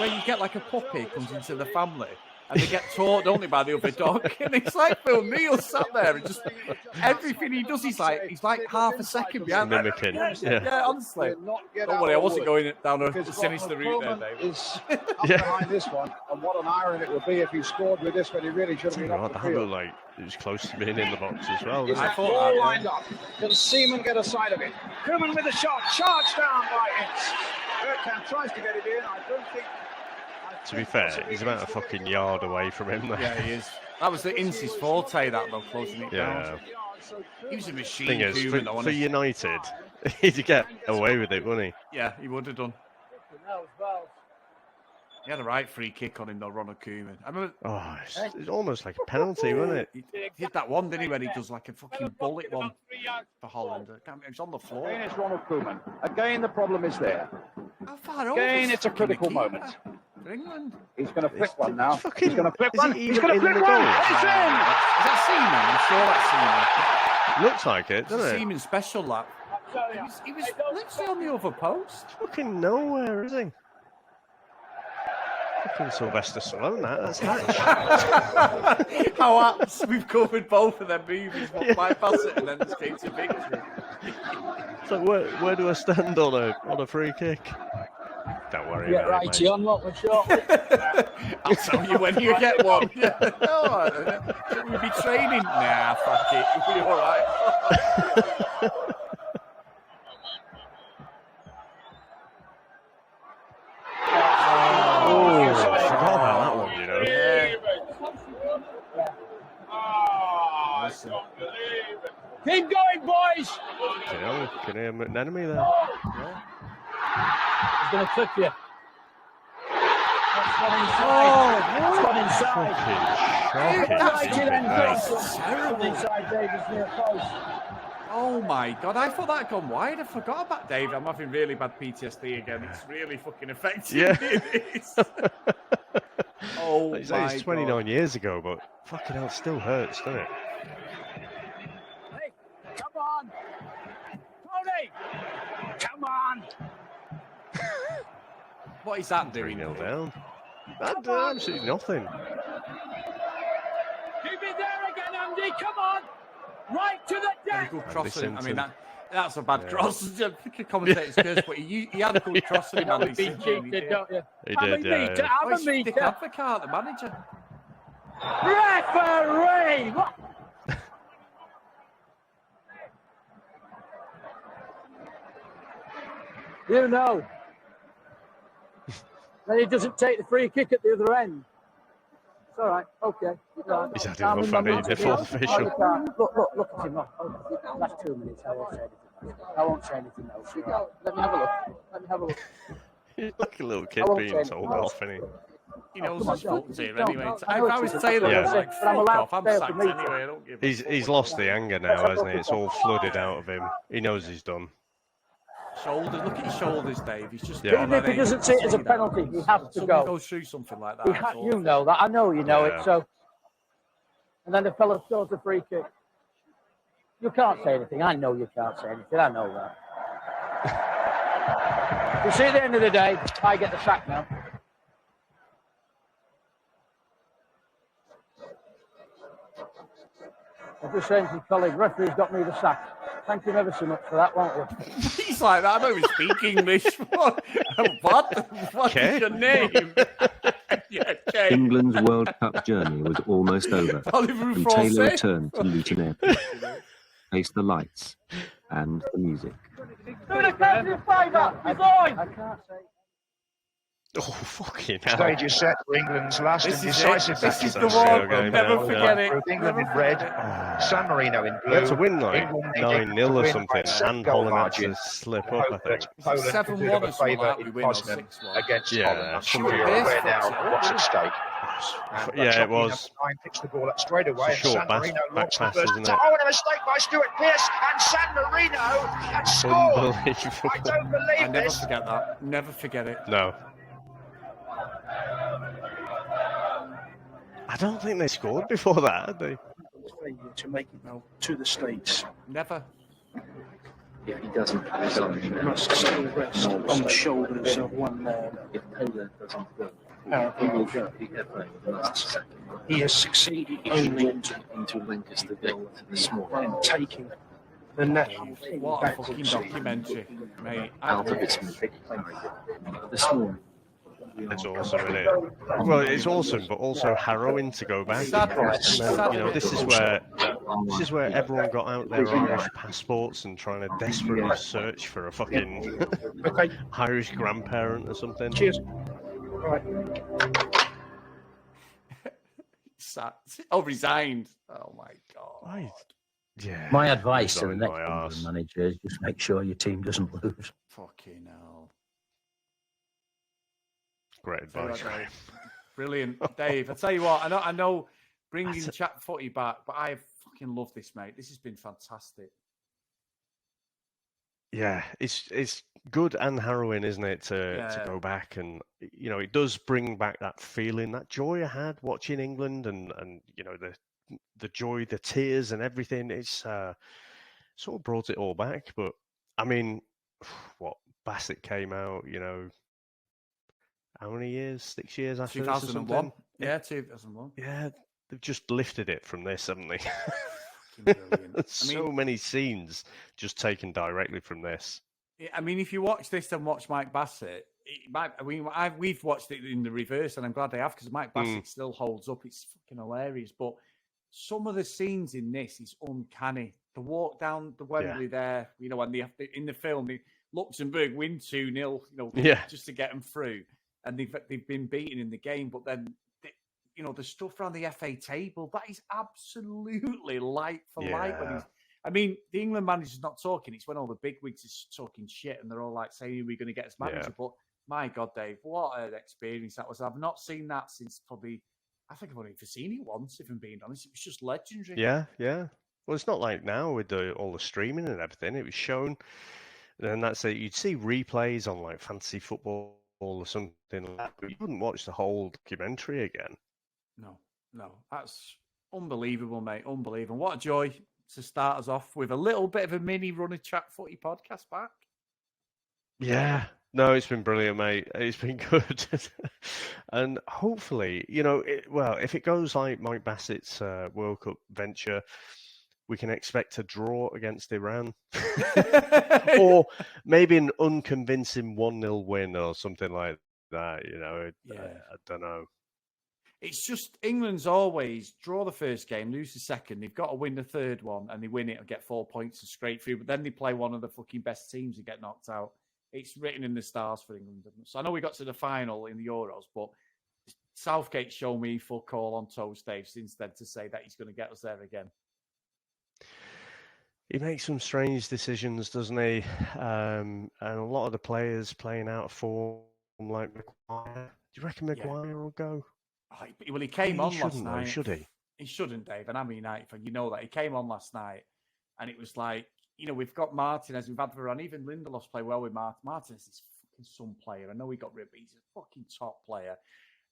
when you get like a puppy comes into the family. And they get taught, don't they, by the other dog? And it's like Phil Neal sat there and just everything he does, he's like half a second behind. Mimicking. Yeah, honestly. Don't worry, I wasn't going down a sinister route there, Dave. Is up behind this one, and what an iron it would be if he scored with this when he really should have been off the That field. looked like it was close to being in the box as well. Is Didn't the it? ball lined up? Can Seaman get a side of it? Koeman with a shot, charged down by Ince. Bergkamp tries to get it in. I don't think. To be fair, he's about a fucking yard away from him there. Yeah, he is. That was the Ince's forte, that though, closing it Yeah. down. He was a machine. Thing is, Koeman, though, for wasn't he? United, he'd get away with it, wouldn't he? Yeah, he would have done. He had a right free kick on him though, Ronald Koeman. I remember. Oh, it's almost like a penalty, wasn't it? He did that one, didn't he, when he does like a fucking bullet one for Holland. It was on the floor. Again, it's Ronald Koeman. Again, the problem is there. How far over? Again, it's a critical moment. For England. He's going to flip one now. Fucking, He's going to flip is one. he He's even going to in flip the one. goal? It's in. Is that Seaman? I'm sure that's Seaman. Looks like it, doesn't it? Seaman special, that. He was literally on the other post. Fucking nowhere, is he? Fucking Sylvester Stallone, that's How apt we've covered both of them movies, one bypass it and then escape to victory. So where do I stand on a free kick? Don't worry Get about right it, mate. on, what was short. I'll tell you when you get one. No, we'll be training. Nah, fuck it. You'll be all right. Oh, I forgot about that one, you know. Keep going, boys. Can hear an enemy there. He's going to clip you. That's one inside. That's one inside. Fucking shocking. Right in end Stupid, zone. One inside Davis near post. Oh my God, I thought that had gone wide. I forgot about Dave. I'm having really bad PTSD again. It's really fucking affecting me. Oh Like you say, my it's 29 God. years ago, but fucking hell, it still hurts, doesn't it? Hey, come on. Tony, come on. What is that doing? 3-0 down. That did absolutely nothing. Keep it there again, Andy. Come on. Right to the Very deck. good crossing. I mean, Simpson. that's a bad cross. Commentator's curse, but he had a good crossing. You have been cheated, don't you? He Have did, a yeah. meter, have a Dick meter. Advocaat, the manager. Referee! What? You know. Then he doesn't take the free kick at the other end. It's all right. Okay. Right. He's had enough, hasn't he? The fourth official. Look at him. That's 2 minutes. I won't say anything else. Let me have a look. He's like a little kid being told off, isn't he? He knows his fault's here anyway. If I was Taylor, I was like, fuck off, I'm sacked anyway. I don't give a He's lost the anger now, hasn't he? It's all flooded out of him. He knows he's done. Shoulders, look at his shoulders, Dave. He's just Even if he doesn't see it as a penalty, he has to Someone go. goes through something like that. You know that. I know you know it. So, and then the fella scores a free kick. You can't say anything. I know you can't say anything. I know that. You see, at the end of the day, I get the sack now. I'm just saying to your colleague, referee's got me the sack. Thank you ever so much for that, won't you? He's like that. I don't even speak English. What is your name? Yeah, okay. England's World Cup journey was almost over when Taylor returned to Luton Airport, faced the lights and the music. I can't say. Oh, fucking hell. Stage is set for England's last and decisive This is match. the one. I'll never forget it. With England in red, San Marino in blue. They had to win like England needing 9-0 or to win something, by a and 7-goal Holland had to margin. slip I up, I hope think. that Poland could 7-1 do them or a something favour like that, in we win, or Poznan 6-1. against Yeah, Holland. I'm something sure you're like aware that. now of what's at stake. Yeah, it was. Line picks the ball up straight away. It's a short and San Marino back launches the pass, first isn't it? attack. Oh, and a mistake by Stuart Pearce, and San Marino had scored. Unbelievable. I don't believe I never this. forget that. Never forget it. No. I don't think they scored before that, had they? To make it now to the States. Never. If he doesn't, He must still rest on the shoulders of one man. if Taylor doesn't go, He he will be playing the last second. He has succeeded only Into Lancaster Gate this morning. in taking the national team What a back fucking to documentary, mate. Out of its mistake. This morning. It's awesome, isn't it? Well, it's awesome, but also harrowing to go back. You know, this is where everyone got out their Irish passports and trying to desperately search for a fucking Irish grandparent or something. Cheers. Right. Resigned. Oh my God. Yeah. My advice to the Sorry, next my England arse. manager is just make sure your team doesn't lose. Fucking hell. Great advice. Brilliant, Dave. I tell you what, I know, bringing chat footy back, but I fucking love this, mate. This has been fantastic. Yeah, it's good and harrowing, isn't it, to go back, and you know, it does bring back that feeling, that joy I had watching England, and you know, the joy, the tears, and everything. It's sort of brought it all back. But I mean, what Bassett came out, you know, how many years? 6 years after 2001. Yeah, 2001. Yeah, they've just lifted it from this, haven't they? Brilliant. So many scenes just taken directly from this. Yeah, I mean, if you watch this and watch Mike Bassett, we've watched it in the reverse, and I'm glad I have, because Mike Bassett still holds up. It's fucking hilarious. But some of the scenes in this is uncanny. The walk down the Wembley there, you know, and in the film, Luxembourg win 2-0, you know, just to get them through, and they've been beaten in the game. But then, you know, the stuff around the FA table, that is absolutely light for light. When I mean, the England manager's not talking. It's when all the bigwigs are talking shit, and they're all like saying, "We're going to get as manager." Yeah. But my God, Dave, what an experience that was! I've not seen that since probably. I think I've only ever seen it once, if I'm being honest. It was just legendary. Yeah. Well, it's not like now with all the streaming and everything. It was shown, and that's it. You'd see replays on like fantasy football or something like that, but you wouldn't watch the whole documentary again. No, that's unbelievable, mate. Unbelievable. What a joy to start us off with a little bit of a mini Run of Chat Footy podcast back. Yeah. No, it's been brilliant, mate. It's been good. And hopefully, if it goes like Mike Bassett's World Cup venture, we can expect a draw against Iran. Or maybe an unconvincing 1-0 win or something like that, I don't know. It's just England's always draw the first game, lose the second. They've got to win the third one, and they win it and get 4 points and straight through. But then they play one of the fucking best teams and get knocked out. It's written in the stars for England. So I know we got to the final in the Euros, but Southgate showed me fuck all on toes, Dave, since then to say that he's going to get us there again. He makes some strange decisions, doesn't he? And a lot of the players playing out of form, like Maguire. Do you reckon Maguire will go? Well, he came on last night. Though, should he? He shouldn't, Dave. And I'm a United fan. You know that. He came on last night, and it was like, we've got Martinez, we've had Varane, even Lindelof's play well with Martinez. Martinez is fucking some player. I know he got ripped, but he's a fucking top player.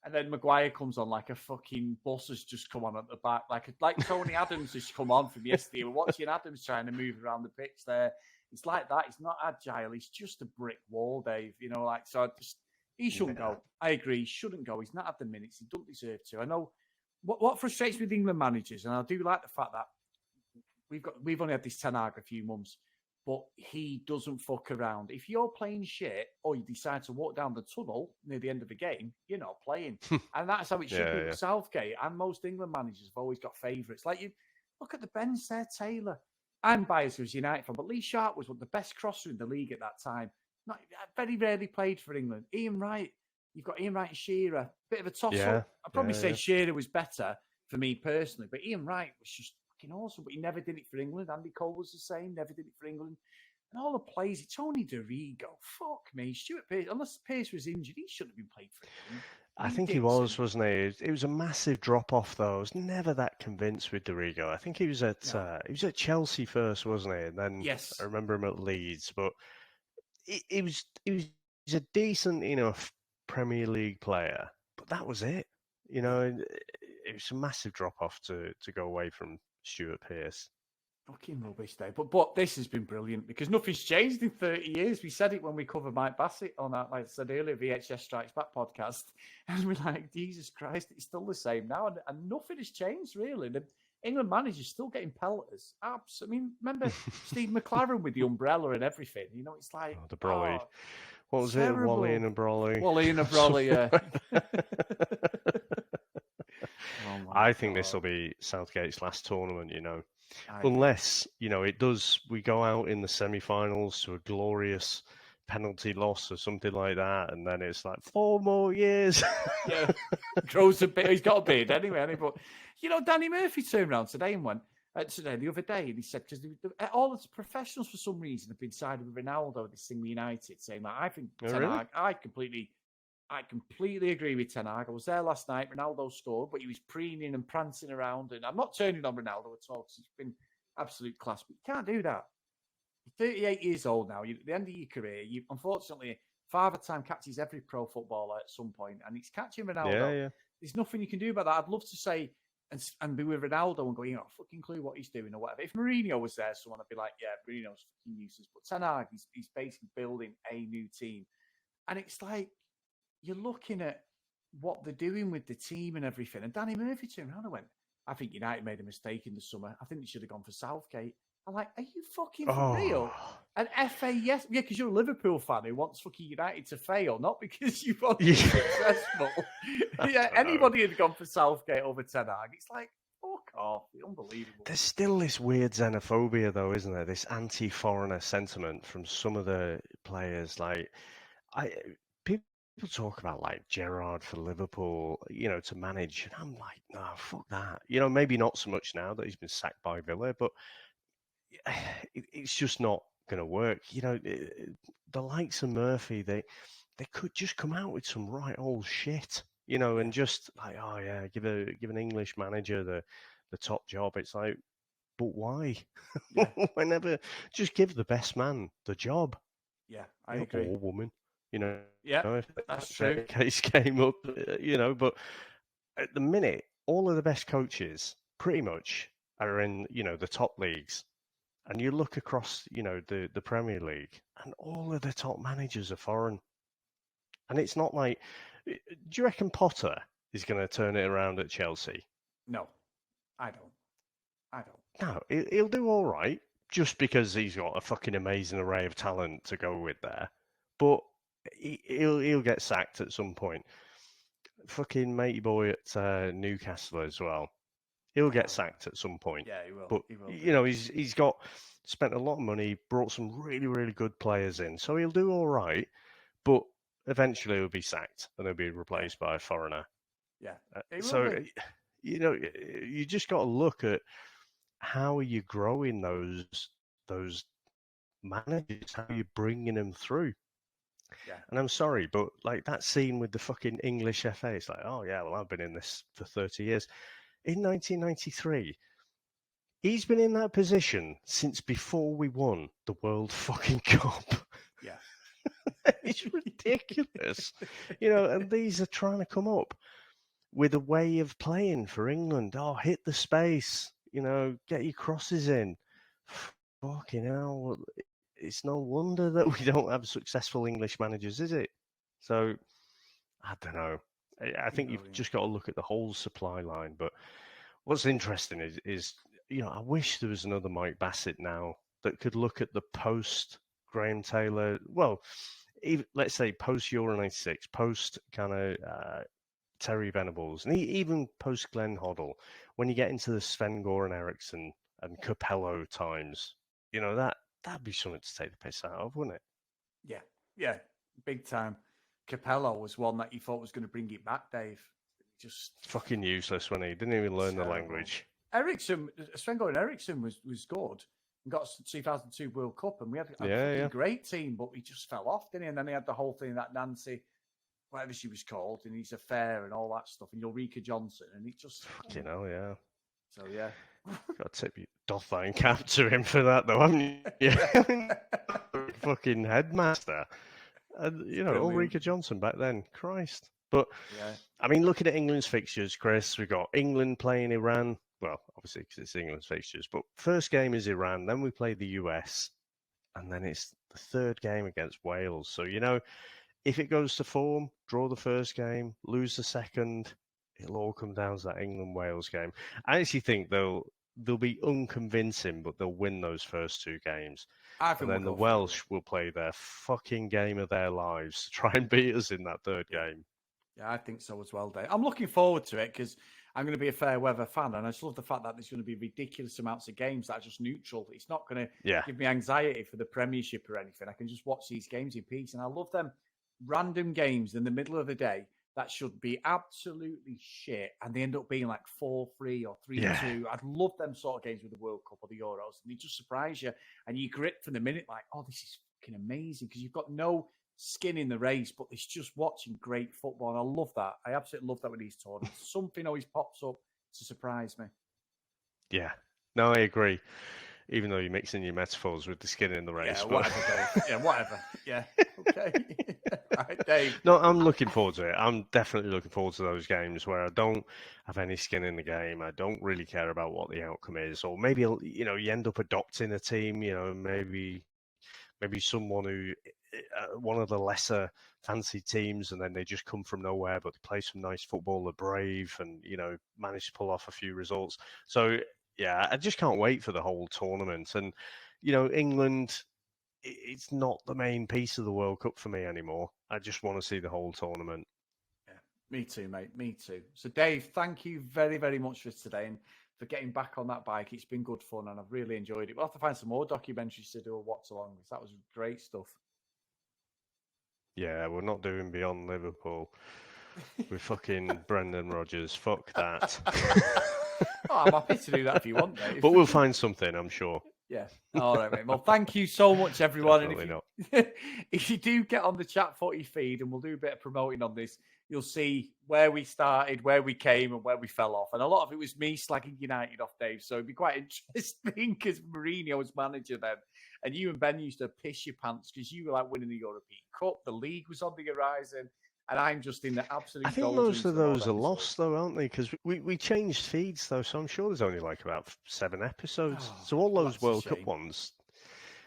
And then Maguire comes on like a fucking bus has just come on at the back, like Tony Adams has come on from yesterday. We're watching Adams trying to move around the pitch there. It's like that. He's not agile. He's just a brick wall, Dave. He shouldn't go. I agree. He shouldn't go. He's not had the minutes. He doesn't deserve to. I know what frustrates me with England managers, and I do like the fact that we've only had this Ten Hag a few months, but he doesn't fuck around. If you're playing shit or you decide to walk down the tunnel near the end of the game, you're not playing. And that's how it should be with Southgate. And most England managers have always got favourites. Like, you look at the bench there, Taylor. I'm biased as United fan, but Lee Sharp was one of the best crosser in the league at that time. Very rarely played for England. Ian Wright, you've got Ian Wright and Shearer. Bit of a toss-up. I'd probably say Shearer was better for me personally, but Ian Wright was just fucking awesome, but he never did it for England. Andy Cole was the same, never did it for England. And all the plays, Tony DeRigo, fuck me. Stuart Pearce, unless Pearce was injured, he shouldn't have been played for England. I think he was, wasn't he? It was a massive drop-off, though. I was never that convinced with DeRigo. I think he was at Chelsea first, wasn't he? And then I remember him at Leeds, but he was a decent enough Premier League player, but that was it. It was a massive drop-off to go away from Stuart Pearce. Fucking rubbish, Dave. But this has been brilliant because nothing's changed in 30 years. We said it when we covered Mike Bassett on that, like I said earlier, VHS Strikes Back podcast. And we're like, Jesus Christ, it's still the same now. And nothing has changed, really. The England manager's still getting pelters. Remember Steve McLaren with the umbrella and everything? It's like... the Brolly. What was it? Wally and a Brolly. Wally and a Brolly, yeah. I think this will be Southgate's last tournament, unless, we go out in the semi-finals to a glorious penalty loss or something like that, and then it's like 4 more years. Yeah, grows a bit. He's got a beard anyway. But, Danny Murphy turned around today and went, the other day, and he said, because all the professionals for some reason have been sided with Ronaldo, this thing with United, saying that I think Ten Hag, I completely agree with Ten Hag. I was there last night. Ronaldo scored, but he was preening and prancing around. And I'm not turning on Ronaldo at all because he's been absolute class. But you can't do that. You're 38 years old now. You're at the end of your career. Unfortunately, Father Time catches every pro footballer at some point, and it's catching Ronaldo. Yeah. There's nothing you can do about that. I'd love to say and be with Ronaldo and go, fucking clue what he's doing or whatever. If Mourinho was there, someone would be like, yeah, Mourinho's fucking useless. But Ten Hag, he's basically building a new team. And it's like, you're looking at what they're doing with the team and everything. And Danny Murphy turned around and went, I think United made a mistake in the summer. I think they should have gone for Southgate. I'm like, are you fucking for real? And FA, yes. Yeah, because you're a Liverpool fan who wants fucking United to fail, not because you want to be successful. Yeah, anybody had gone for Southgate over Ten Hag. It's like, fuck off. It's unbelievable. There's still this weird xenophobia, though, isn't there? This anti-foreigner sentiment from some of the players. Like, people talk about like Gerrard for Liverpool, to manage, and I'm like, no, fuck that. Maybe not so much now that he's been sacked by Villa, but it's just not going to work. The likes of Murphy, they could just come out with some right old shit, and just like, oh yeah, give an English manager the top job. It's like, but why? Yeah. Whenever, just give the best man the job. Yeah, I agree. Or woman, Yeah, if that's that true. case came up, but at the minute, all of the best coaches pretty much are in, the top leagues. And you look across, the Premier League, and all of the top managers are foreign. And it's not like, do you reckon Potter is going to turn it around at Chelsea? No, I don't. No, he'll do all right, just because he's got a fucking amazing array of talent to go with there. But he'll get sacked at some point. Fucking matey boy at Newcastle as well. He'll get sacked at some point. Yeah, he will. But He will. he's got spent a lot of money, brought some really, really good players in, so he'll do all right. But eventually, he'll be sacked and he'll be replaced by a foreigner. Yeah. So you just got to look at how are you growing those managers? How are you bringing them through? Yeah. And I'm sorry, but like that scene with the fucking English FA, it's like, oh yeah, well I've been in this for 30 years. In 1993, he's been in that position since before we won the World fucking Cup. Yeah. It's ridiculous. And these are trying to come up with a way of playing for England. Oh, hit the space, get your crosses in. Fucking hell. It's no wonder that we don't have successful English managers, is it? So, I don't know. I think you've just got to look at the whole supply line. But what's interesting is I wish there was another Mike Bassett now that could look at the post Graham Taylor. Well, let's say post Euro 96, post kind of Terry Venables, and even post Glenn Hoddle. When you get into the Sven-Goran Eriksson and Capello times, that'd be something to take the piss out of, wouldn't it? Yeah, big time. Capello was one that you thought was going to bring it back, Dave. Just fucking useless when he didn't even learn the language. Sven-Goran Eriksson was good and got us the 2002 World Cup, and we had a great team, but he just fell off, didn't he? And then he had the whole thing that Nancy, whatever she was called, and his affair and all that stuff, and Ulrika Johnson, and it just fucking hell, yeah. So yeah, got to tip your doffine cap to him for that, though, haven't you? Yeah, fucking headmaster. And Ulrika Johnson back then, Christ. But I mean, looking at England's fixtures, Chris, we've got England playing Iran. Well, obviously because it's England's fixtures, but first game is Iran. Then we play the US, and then it's the third game against Wales. So if it goes to form, draw the first game, lose the second, it'll all come down to that England-Wales game. I actually think they'll be unconvincing, but they'll win those first two games. And then the Welsh will play their fucking game of their lives to try and beat us in that third game. Yeah, I think so as well, Dave. I'm looking forward to it because I'm going to be a fair weather fan, and I just love the fact that there's going to be ridiculous amounts of games that are just neutral. It's not going to give me anxiety for the Premiership or anything. I can just watch these games in peace, and I love them random games in the middle of the day that should be absolutely shit, and they end up being like 4-3 or 3-2. I'd love them sort of games with the World Cup or the Euros, and they just surprise you, and you grit from the minute like, oh, this is fucking amazing, because you've got no skin in the race, but it's just watching great football, and I love that. I absolutely love that with these tournaments. Something always pops up to surprise me. Yeah, no, I agree. Even though you're mixing your metaphors with the skin in the race. Yeah, whatever, Dave. Yeah, whatever. Yeah, okay. All right, Dave. No, I'm looking forward to it. I'm definitely looking forward to those games where I don't have any skin in the game. I don't really care about what the outcome is. Or maybe, you end up adopting a team, maybe someone who, one of the lesser fancy teams, and then they just come from nowhere, but they play some nice football, they're brave, and, manage to pull off a few results. So, yeah, I just can't wait for the whole tournament. And, England, it's not the main piece of the World Cup for me anymore. I just want to see the whole tournament. Yeah, me too, mate. Me too. So, Dave, thank you very, very much for today and for getting back on that bike. It's been good fun, and I've really enjoyed it. We'll have to find some more documentaries to do a watch along with. That was great stuff. Yeah, we're not doing Beyond Liverpool with fucking Brendan Rodgers. Fuck that. Oh, I'm happy to do that if you want, Dave. But we'll find something, I'm sure. Yeah. All right, mate. Well, thank you so much, everyone. Definitely and if you do get on the Chat Footy feed, and we'll do a bit of promoting on this, you'll see where we started, where we came, and where we fell off. And a lot of it was me slagging United off, Dave. So it'd be quite interesting because Mourinho was manager then. And you and Ben used to piss your pants because you were like winning the European Cup. The league was on the horizon. And I'm just in the absolute. I think most of those are lost, though, aren't they? Because we changed feeds, though, so I'm sure there's only like about 7 episodes. So all those World Cup ones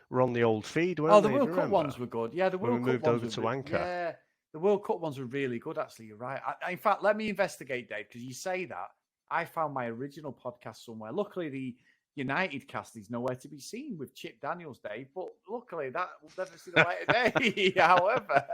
were on the old feed, weren't they? The World Cup ones were good. Yeah, the World Cup moved ones over to Anchor. Yeah, the World Cup ones were really good, actually. You're right. In fact, let me investigate, Dave, because you say that. I found my original podcast somewhere. Luckily, the United cast is nowhere to be seen with Chip Daniels, Dave, but luckily that will never see the light of day. However.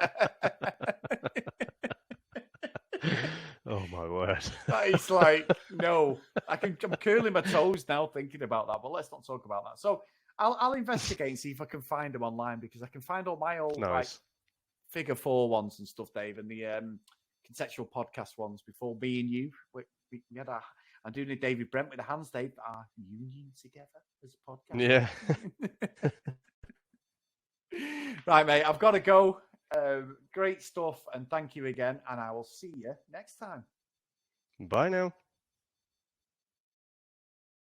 Oh my word! It's like no, I'm curling my toes now thinking about that. But let's not talk about that. So I'll investigate and see if I can find them online because I can find all my old like Figure 4 ones and stuff, Dave, and the conceptual podcast ones before me and you. We had I'm doing a David Brent with the hands, Dave, our union together as a podcast. Yeah. Right, mate. I've got to go. Great stuff, and thank you again. And I will see you next time. Bye now.